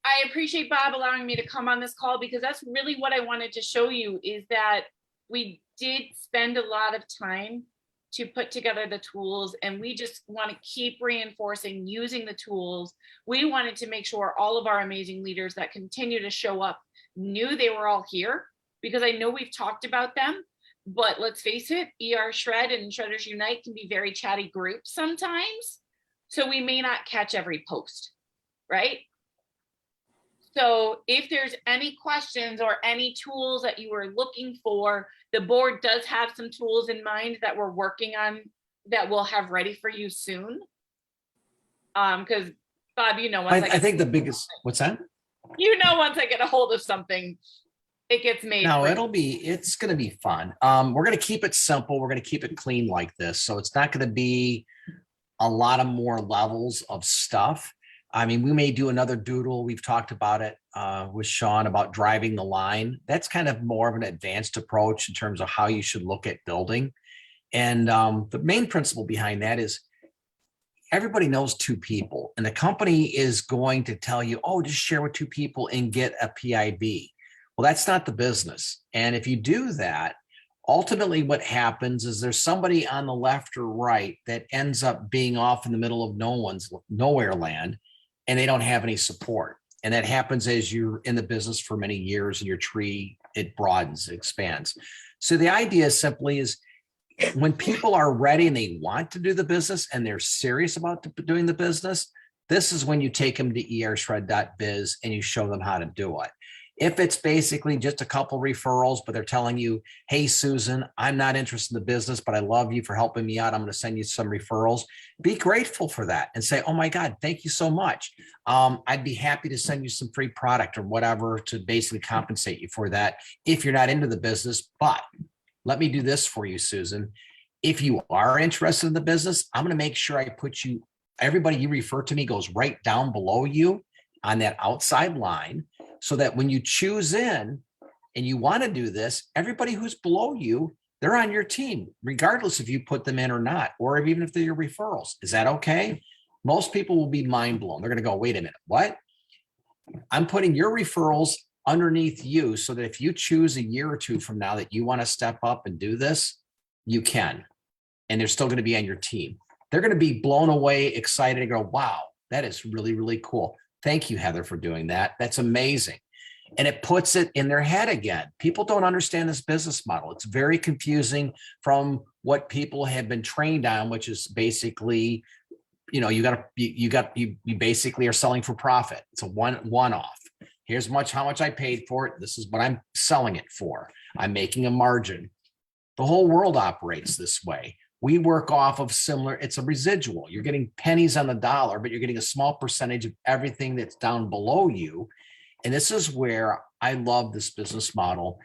I appreciate Bob allowing me to come on this call because that's really what I wanted to show you is that we did spend a lot of time to put together the tools and we just want to keep reinforcing using the tools. We wanted to make sure all of our amazing leaders that continue to show up knew they were all here because I know we've talked about them, but let's face it, ER Shred and Shredders Unite can be very chatty groups sometimes. So we may not catch every post, right? So if there's any questions or any tools that you are looking for, the board does have some tools in mind that we're working on that we'll have ready for you soon. Because Bob, once I think the biggest, what's that? Once I get a hold of something, it gets made. No, free. it's going to be fun. We're going to keep it simple. We're going to keep it clean like this. So it's not going to be a lot of more levels of stuff. I mean, we may do another doodle. We've talked about it with Sean about driving the line. That's kind of more of an advanced approach in terms of how you should look at building. And the main principle behind that is everybody knows two people, and the company is going to tell you, oh, just share with two people and get a PIB. Well, that's not the business. And if you do that, ultimately what happens is there's somebody on the left or right that ends up being off in the middle of nowhere land, and they don't have any support. And that happens as you're in the business for many years and your tree, it broadens, it expands. So the idea simply is when people are ready and they want to do the business and they're serious about doing the business, this is when you take them to ershred.biz and you show them how to do it. If it's basically just a couple referrals, but they're telling you, hey, Susan, I'm not interested in the business, but I love you for helping me out. I'm going to send you some referrals. Be grateful for that and say, oh my God, thank you so much. I'd be happy to send you some free product or whatever to basically compensate you for that if you're not into the business. But let me do this for you, Susan. If you are interested in the business, I'm going to make sure I put you, everybody you refer to me goes right down below you on that outside line, so that when you choose in and you want to do this, everybody who's below you, they're on your team, regardless if you put them in or not, or even if they're your referrals. Is that okay? Most people will be mind blown. They're going to go, wait a minute, what? I'm putting your referrals underneath you so that if you choose a year or two from now that you want to step up and do this, you can. And they're still going to be on your team. They're going to be blown away, excited, and go, wow, that is really, really cool. Thank you, Heather, for doing that. That's amazing. And it puts it in their head again. People don't understand this business model. It's very confusing from what people have been trained on, which is basically, you basically are selling for profit. It's a one-off. Here's how much I paid for it. This is what I'm selling it for. I'm making a margin. The whole world operates this way. We work off of similar, it's a residual. You're getting pennies on the dollar, but you're getting a small percentage of everything that's down below you. And this is where I love this business model.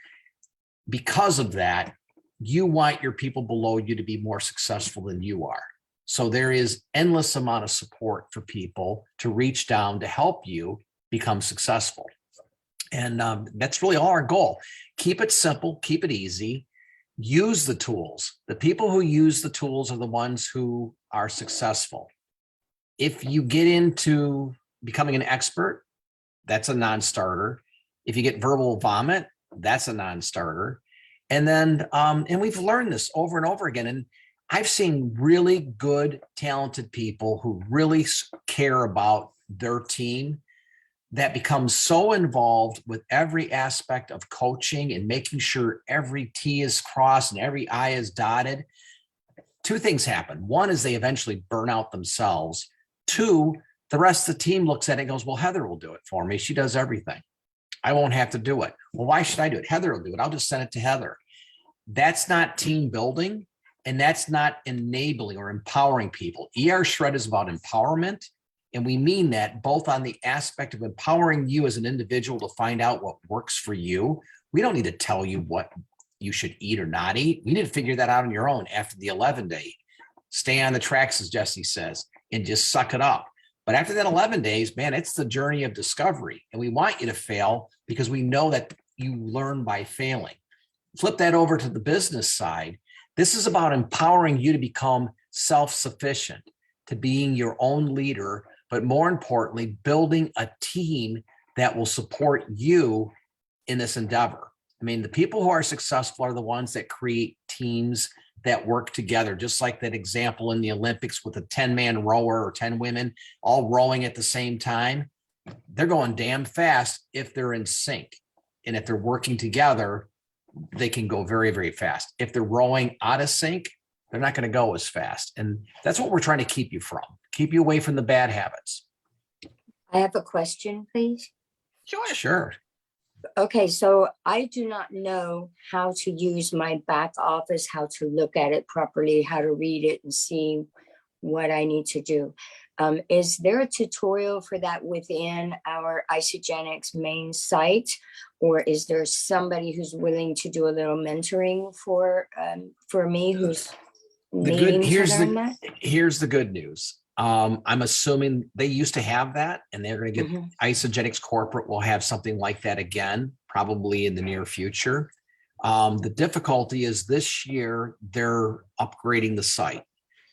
Because of that, you want your people below you to be more successful than you are. So there is endless amount of support for people to reach down to help you become successful. And that's really all our goal. Keep it simple, keep it easy. Use the tools. The people who use the tools are the ones who are successful. If you get into becoming an expert, that's a non-starter. If you get verbal vomit, that's a non-starter. And then, and we've learned this over and over again. And I've seen really good, talented people who really care about their team that becomes so involved with every aspect of coaching and making sure every T is crossed and every I is dotted. Two things happen. One is they eventually burn out themselves. Two, the rest of the team looks at it and goes, well, Heather will do it for me. She does everything. I won't have to do it. Well, why should I do it? Heather will do it. I'll just send it to Heather. That's not team building, and that's not enabling or empowering people. ER Shred is about empowerment. And we mean that both on the aspect of empowering you as an individual to find out what works for you. We don't need to tell you what you should eat or not eat. You need to figure that out on your own after the 11-day. Stay on the tracks, as Jesse says, and just suck it up. But after that 11 days, man, it's the journey of discovery. And we want you to fail because we know that you learn by failing. Flip that over to the business side. This is about empowering you to become self-sufficient, to being your own leader, but more importantly, building a team that will support you in this endeavor. I mean, the people who are successful are the ones that create teams that work together, just like that example in the Olympics with a 10-man rower or 10 women all rowing at the same time. They're going damn fast if they're in sync. And if they're working together, they can go very, very fast. If they're rowing out of sync, they're not going to go as fast. And that's what we're trying to keep you from. Keep you away from the bad habits. I have a question, please. Sure. Okay, so I do not know how to use my back office, how to look at it properly, how to read it and see what I need to do. Is there a tutorial for that within our Isagenix main site? Or is there somebody who's willing to do a little mentoring for me who's needing to learn that? Here's the good news. I'm assuming they used to have that, and they're going to get Isagenix Corporate will have something like that again, probably in the near future. The difficulty is this year they're upgrading the site.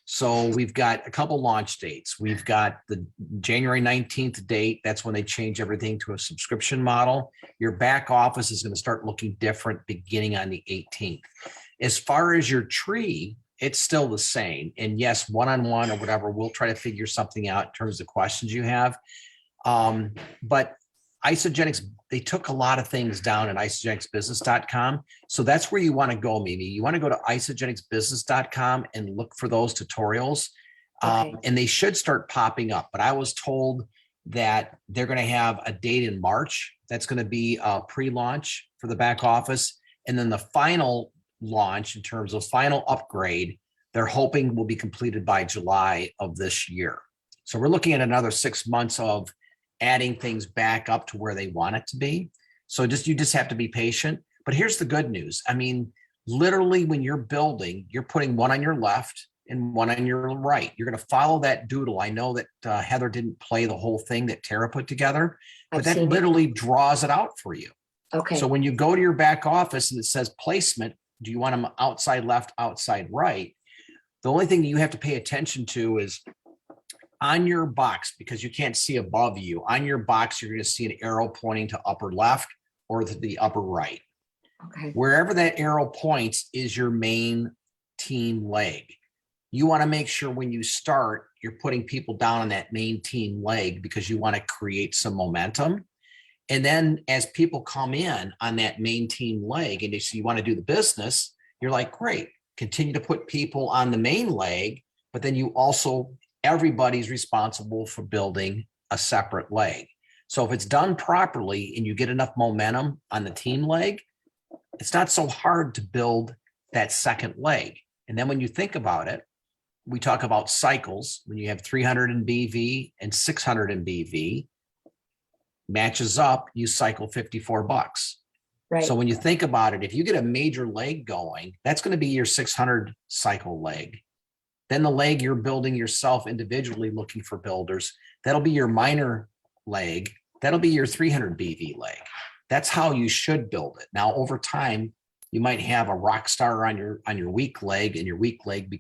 So we've got a couple launch dates. We've got the January 19th date. That's when they change everything to a subscription model. Your back office is going to start looking different beginning on the 18th. As far as your tree, it's still the same. And yes, one-on-one or whatever, we'll try to figure something out in terms of questions you have. But Isagenix, they took a lot of things down at isagenixbusiness.com. So that's where you want to go, Mimi. You want to go to isagenixbusiness.com and look for those tutorials. And they should start popping up. But I was told that they're going to have a date in March. That's going to be a pre-launch for the back office. And then the final launch in terms of final upgrade, they're hoping will be completed by July of this year. So we're looking at another 6 months of adding things back up to where they want it to be. So you just have to be patient. But here's the good news. I mean, literally when you're building, you're putting one on your left and one on your right. You're going to follow that doodle. I know that Heather didn't play the whole thing that Tara put together, but that literally draws it out for you. Okay. So when you go to your back office and it says placement, do you want them outside left, outside right? The only thing that you have to pay attention to is on your box, because you can't see above you, on your box, you're going to see an arrow pointing to upper left or to the upper right. Okay. Wherever that arrow points is your main team leg. You want to make sure when you start, you're putting people down on that main team leg because you want to create some momentum. And then as people come in on that main team leg and you want to do the business, you're like, great, continue to put people on the main leg, but then you also, everybody's responsible for building a separate leg. So if it's done properly and you get enough momentum on the team leg, it's not so hard to build that second leg. And then when you think about it, we talk about cycles. When you have 300 in BV and 600 in BV, matches up, you cycle $54. Right. So when you think about it, if you get a major leg going, that's going to be your 600 cycle leg. Then the leg you're building yourself individually looking for builders, that'll be your minor leg. That'll be your 300 BV leg. That's how you should build it. Now, over time, you might have a rock star on your weak leg, and your weak leg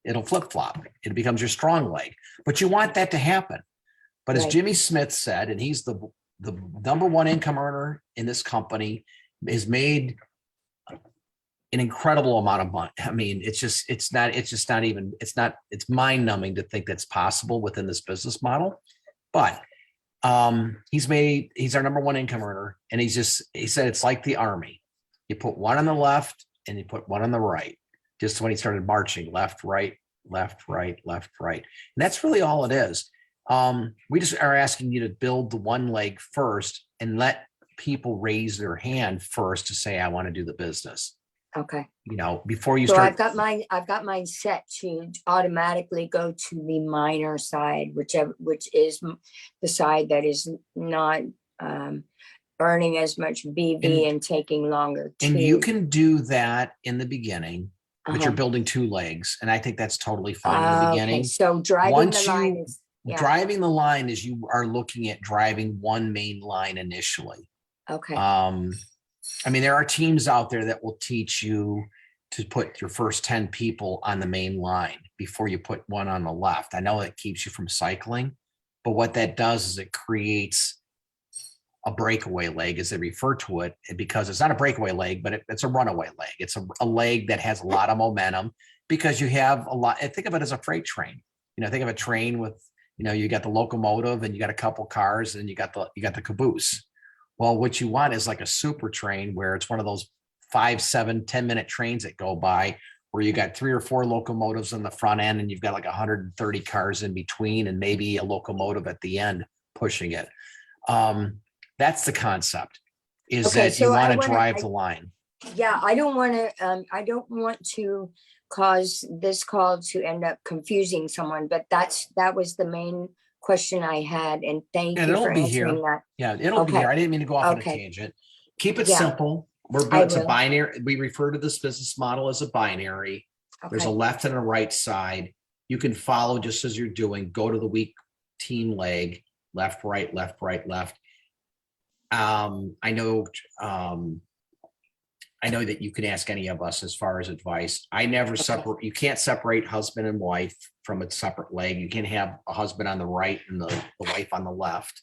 it'll flip-flop. It becomes your strong leg. But you want that to happen. But as Jimmy Smith said, and he's the number one income earner in this company, has made an incredible amount of money. I mean, it's mind numbing to think that's possible within this business model. But he's our number one income earner. And he said, it's like the Army. You put one on the left and you put one on the right. Just when he started marching, left, right, left, right, left, right. And that's really all it is. We just are asking you to build the one leg first and let people raise their hand first to say, I want to do the business. Okay. Before you so start. I've got mine set to automatically go to the minor side, which is the side that is not earning as much BV and taking longer. And you can do that in the beginning, but you're building two legs. And I think that's totally fine in the beginning. So driving the line is you are looking at driving one main line initially. Okay. I mean, there are teams out there that will teach you to put your first 10 people on the main line before you put one on the left. I know it keeps you from cycling, but what that does is it creates a breakaway leg, as they refer to it, because it's not a breakaway leg, but it's a runaway leg. It's a leg that has a lot of momentum because you have a lot. Think of it as a freight train. Think of a train with, you got the locomotive and you got a couple cars and you got the caboose. Well, what you want is like a super train where it's one of those 5, 7, 10-minute trains that go by where you got 3 or 4 locomotives on the front end and you've got like 130 cars in between and maybe a locomotive at the end pushing it. That's the concept, is that you want to drive the line. Yeah, I don't want to cause this call to end up confusing someone, but that was the main question I had, and thank And you it'll for be answering here. that. Yeah, it'll be Okay. here. I didn't mean to go off on a Okay. tangent. Keep it Yeah. simple. I It's a will. binary. We refer to this business model as a binary. There's a Okay. left and a right side. You can follow just as you're doing. Go to the weak team leg, left, right, left, right, left. I know that you can ask any of us as far as advice. I never separate, you can't separate husband and wife from a separate leg. You can have a husband on the right and the wife on the left.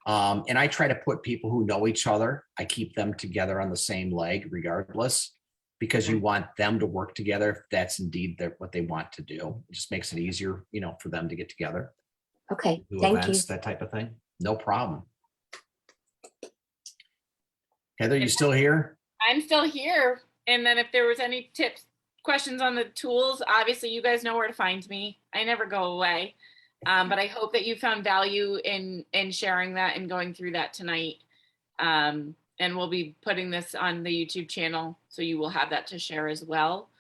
And I try to put people who know each other, I keep them together on the same leg regardless, because you want them to work together if that's indeed what they want to do. It just makes it easier, for them to get together, Okay. do Thank you. events, that type of thing. No problem. Heather, you still here? I'm still here. And then if there was any tips, questions on the tools, obviously you guys know where to find me. I never go away. But I hope that you found value in sharing that and going through that tonight. And we'll be putting this on the YouTube channel, so you will have that to share as well.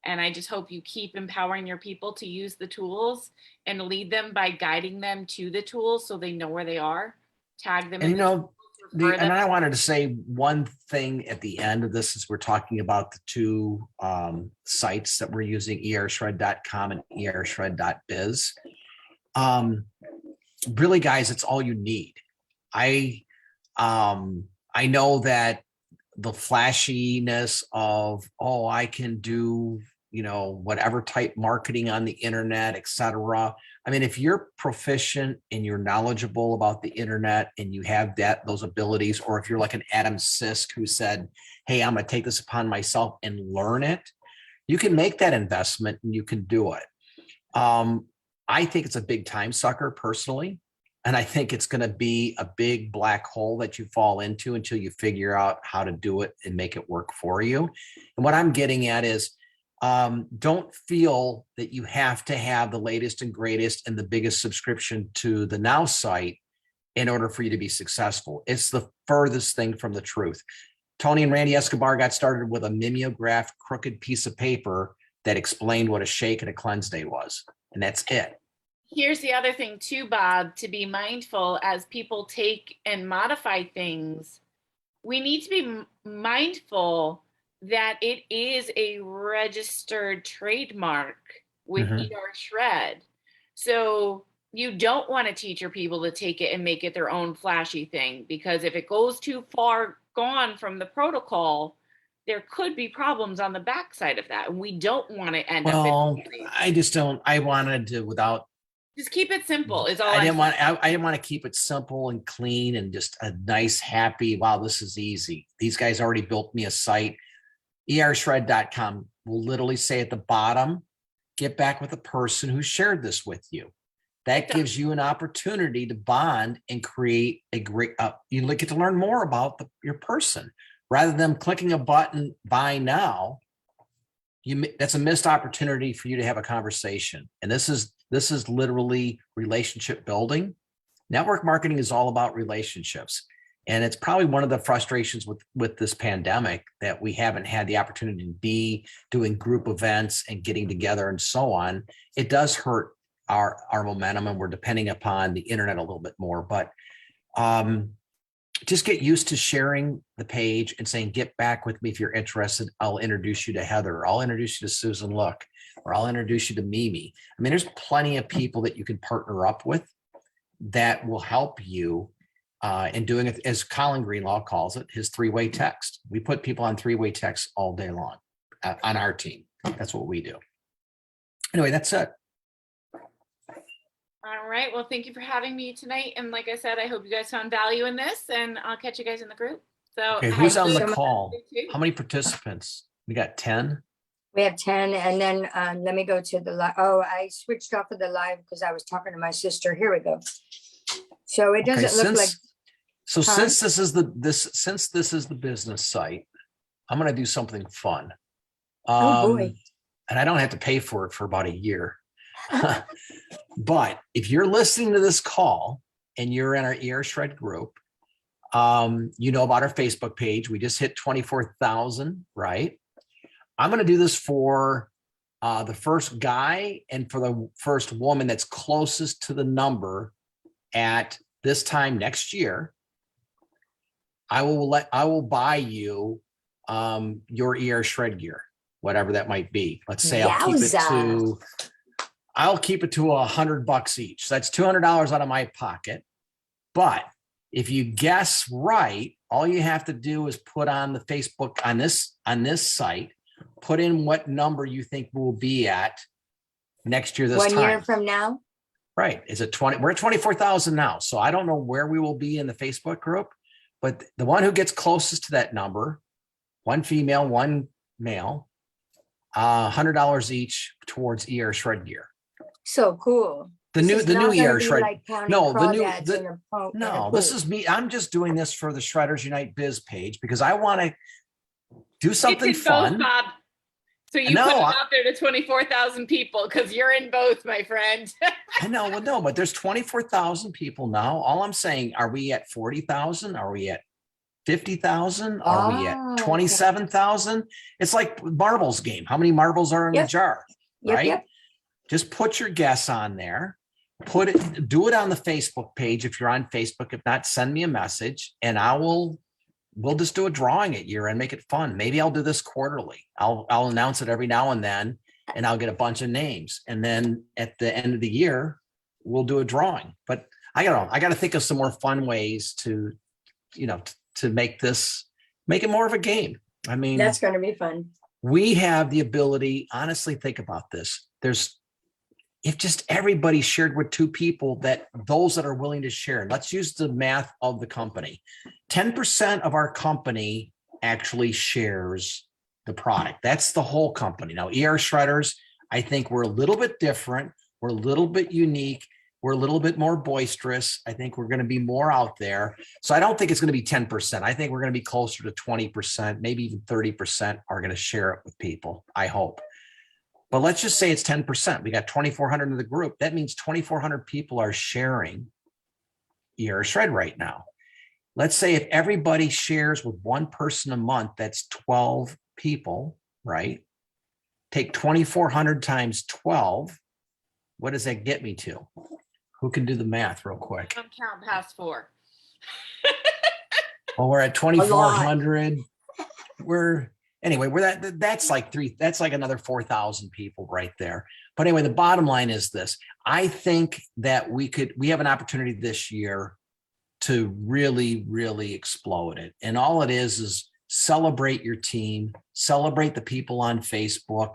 And I just hope you keep empowering your people to use the tools and lead them by guiding them to the tools so they know where they are. Tag them. And And I wanted to say one thing at the end of this, as we're talking about the two sites that we're using, ershred.com and ershred.biz. Really, guys, it's all you need. I know that the flashiness of, I can do, whatever type marketing on the internet, etc. I mean, if you're proficient and you're knowledgeable about the internet and you have those abilities, or if you're like an Adam Sisk who said, hey, I'm going to take this upon myself and learn it, you can make that investment and you can do it. I think it's a big time sucker personally. And I think it's going to be a big black hole that you fall into until you figure out how to do it and make it work for you. And what I'm getting at is, don't feel that you have to have the latest and greatest and the biggest subscription to the Now site in order for you to be successful. It's the furthest thing from the truth. Tony and Randy Escobar got started with a mimeographed crooked piece of paper that explained what a shake and a cleanse day was. And that's it. here's the other thing too, Bob, to be mindful as people take and modify things. We need to be mindful that it is a registered trademark with ER Shred. So you don't want to teach your people to take it and make it their own flashy thing, because if it goes too far gone from the protocol, there could be problems on the backside of that. And we don't want to end up in. I just don't, I wanted to, without, just keep it simple is all I didn't want to keep it simple and clean and just a nice, happy, wow, this is easy. These guys already built me a site. ershred.com will literally say at the bottom, get back with the person who shared this with you. That gives you an opportunity to bond and create a great, you get to learn more about your person rather than clicking a button, buy now. That's a missed opportunity for you to have a conversation. And this is literally relationship building. Network marketing is all about relationships. And it's probably one of the frustrations with this pandemic that we haven't had the opportunity to be doing group events and getting together and so on. It does hurt our momentum, and we're depending upon the internet a little bit more. But just get used to sharing the page and saying, get back with me if you're interested. I'll introduce you to Heather, or I'll introduce you to Susan Look, or I'll introduce you to Mimi. I mean, there's plenty of people that you can partner up with that will help you in doing it, as Colin Greenlaw calls it, his three-way text. We put people on three-way text all day long on our team. That's what we do. Anyway, that's it. All right. Well, thank you for having me tonight. And like I said, I hope you guys found value in this, and I'll catch you guys in the group. So Okay, who's on the call? How many participants? We got 10. We have 10, and then let me go to the live. Oh, I switched off of the live because I was talking to my sister. Here we go. So it doesn't look like. So since this is the business site, I'm going to do something fun. Oh boy. And I don't have to pay for it for about a year. But if you're listening to this call and you're in our ER Shred group, you know about our Facebook page. We just hit 24,000, right? I'm going to do this for the first guy and for the first woman that's closest to the number at this time next year, I will buy you your ER shred gear, whatever that might be. Let's say I'll keep it to $100 each. So that's $200 out of my pocket. But if you guess right, all you have to do is put on the Facebook on this site, put in what number you think we'll be at next year this time. 1 year from now? Right. Is it 20? We're at 24,000 now. So I don't know where we will be in the Facebook group, but the one who gets closest to that number, one female, one male, $100 each towards ER shred gear. So cool. The new ER shred. This is me. I'm just doing this for the Shredders Unite Biz page because I want to do something fun. Both, Bob. So you put it out there to 24,000 people because you're in both, my friend. I know, well, no, but there's 24,000 people now. All I'm saying, are we at 40,000? Are we at 50,000? Are we at 27,000? It's like marbles game. How many marbles are in the jar? Right? Yep. Just put your guess on there. Do it on the Facebook page if you're on Facebook. If not, send me a message and we'll just do a drawing at year and make it fun. Maybe I'll do this quarterly. I'll announce it every now and then, and I'll get a bunch of names. And then at the end of the year, we'll do a drawing. But I got to think of some more fun ways to make it more of a game. I mean, that's going to be fun. We have the ability, honestly, think about this. If just everybody shared with two people, those that are willing to share, let's use the math of the company. 10% of our company actually shares the product. That's the whole company. Now, ER Shredders, I think we're a little bit different. We're a little bit unique. We're a little bit more boisterous. I think we're going to be more out there. So I don't think it's going to be 10%. I think we're going to be closer to 20%, maybe even 30% are going to share it with people, I hope. But let's just say it's 10%. We got 2,400 in the group. That means 2,400 people are sharing ER Shred right now. Let's say if everybody shares with one person a month, that's 12 people, right? Take 2,400 times 12. What does that get me to? Who can do the math real quick? Don't count past 4. Well, we're at 2,400. That's like another 4,000 people right there. But anyway, the bottom line is this. I think that we have an opportunity this year to really, really explode it. And all it is celebrate your team, celebrate the people on Facebook,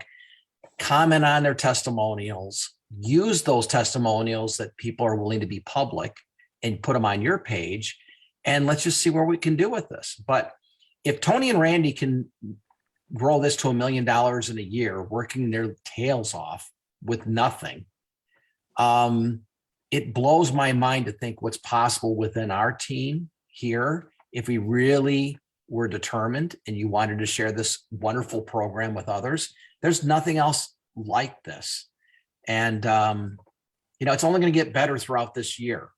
comment on their testimonials, use those testimonials that people are willing to be public and put them on your page. And let's just see where we can do with this. But if Tony and Randy can grow this to $1 million in a year, working their tails off with nothing, it blows my mind to think what's possible within our team here. If we really were determined and you wanted to share this wonderful program with others, there's nothing else like this. And, it's only going to get better throughout this year.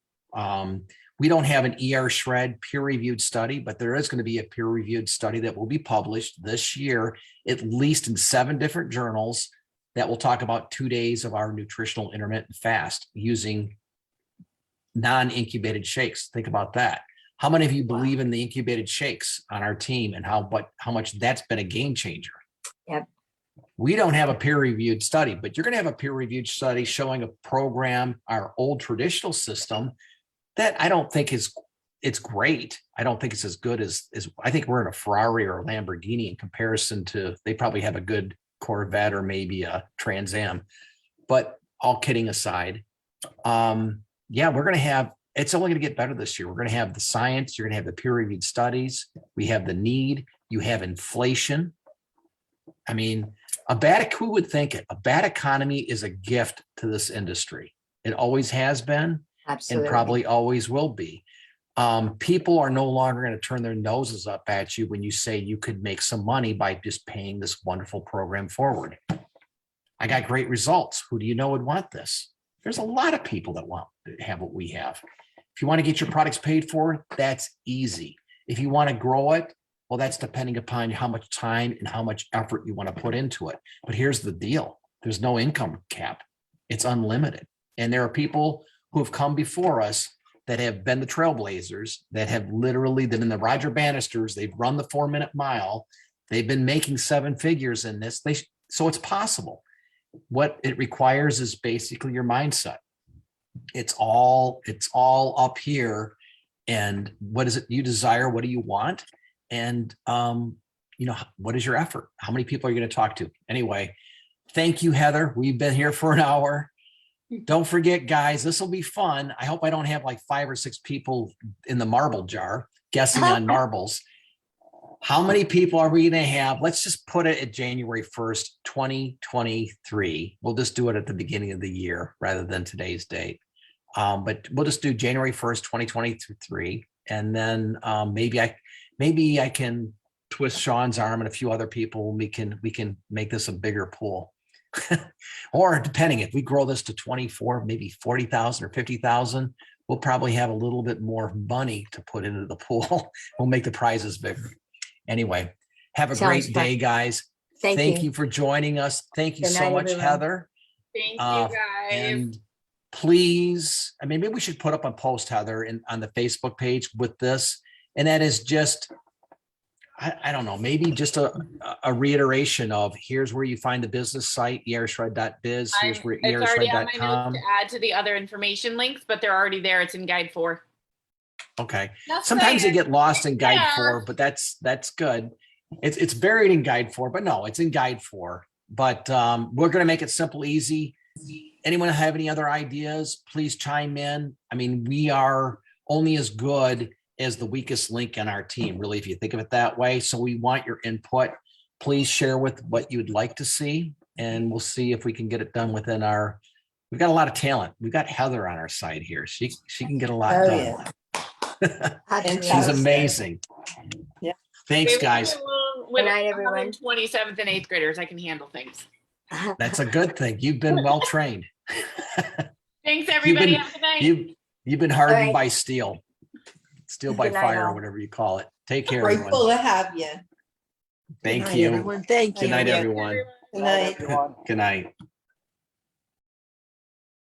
We don't have an ER Shred peer-reviewed study, but there is going to be a peer-reviewed study that will be published this year, at least in 7 different journals, that will talk about 2 days of our nutritional intermittent fast using non-incubated shakes. Think about that. How many of you believe in the incubated shakes on our team and how much that's been a game changer? Yep. We don't have a peer-reviewed study, but you're going to have a peer-reviewed study showing a program, our old traditional system, that I don't think it's great. I don't think it's as good as I think we're in a Ferrari or a Lamborghini in comparison to, they probably have a good Corvette or maybe a Trans Am. But all kidding aside, it's only going to get better this year. We're going to have the science, you're going to have the peer-reviewed studies, we have the need, you have inflation. I mean, who would think it? A bad economy is a gift to this industry. It always has been. Absolutely. And probably always will be. People are no longer going to turn their noses up at you when you say you could make some money by just paying this wonderful program forward. I got great results. Who do you know would want this? There's a lot of people that want to have what we have. If you want to get your products paid for, that's easy. If you want to grow it, well, that's depending upon how much time and how much effort you want to put into it. But here's the deal. There's no income cap. It's unlimited. And there are people who have come before us that have been the trailblazers, that have literally been in the Roger Bannisters. They've run the 4-minute mile. They've been making 7 figures in this. So it's possible. What it requires is basically your mindset. It's all up here. And what is it you desire? What do you want? And, what is your effort? How many people are you going to talk to? Anyway, thank you, Heather. We've been here for an hour. Don't forget, guys, this will be fun. I hope I don't have like 5 or 6 people in the marble jar guessing on marbles. How many people are we going to have? Let's just put it at January 1st, 2023. We'll just do it at the beginning of the year rather than today's date. But we'll just do January 1st, 2023. And then maybe I can twist Sean's arm and a few other people. We can make this a bigger pool. Or depending, if we grow this to 24, maybe 40,000 or 50,000, we'll probably have a little bit more money to put into the pool. We'll make the prizes bigger. Anyway, have a Sounds great day, guys. Thank you for joining us. Thank you Good so night, much, everyone. Heather. Thank you guys. And please, maybe we should put up a post, Heather, on the Facebook page with this. And that is just, I don't know, maybe just a reiteration of here's where you find the business site, ershred.biz. Here's where It's already on my notes ershred.com. to add to the other information links, but they're already there. It's in guide 4. Okay. Just Sometimes they saying. get lost in guide Yeah. 4, but that's good. It's buried in guide 4, but no, it's in guide 4. But we're going to make it simple, easy. Anyone have any other ideas? Please chime in. We are only as good as the weakest link in our team, really, if you think of it that way. So we want your input. Please share with what you'd like to see, and we'll see if we can get it done within we've got a lot of talent. We've got Heather on our side here. She can get a lot done. Yeah. She's amazing. Yeah. Thanks, guys. With Good night, everyone. 27th and 8th graders, I can handle things. That's a good thing. You've been well trained. Thanks, everybody. been- Have a good night. You've been hardened All right. by steel by Good night, fire, or all. whatever you call it. Take care, everyone. Grateful to have you. Thank Good night, you. everyone. Thank you. Good night, Yeah. everyone. Good night. Good night.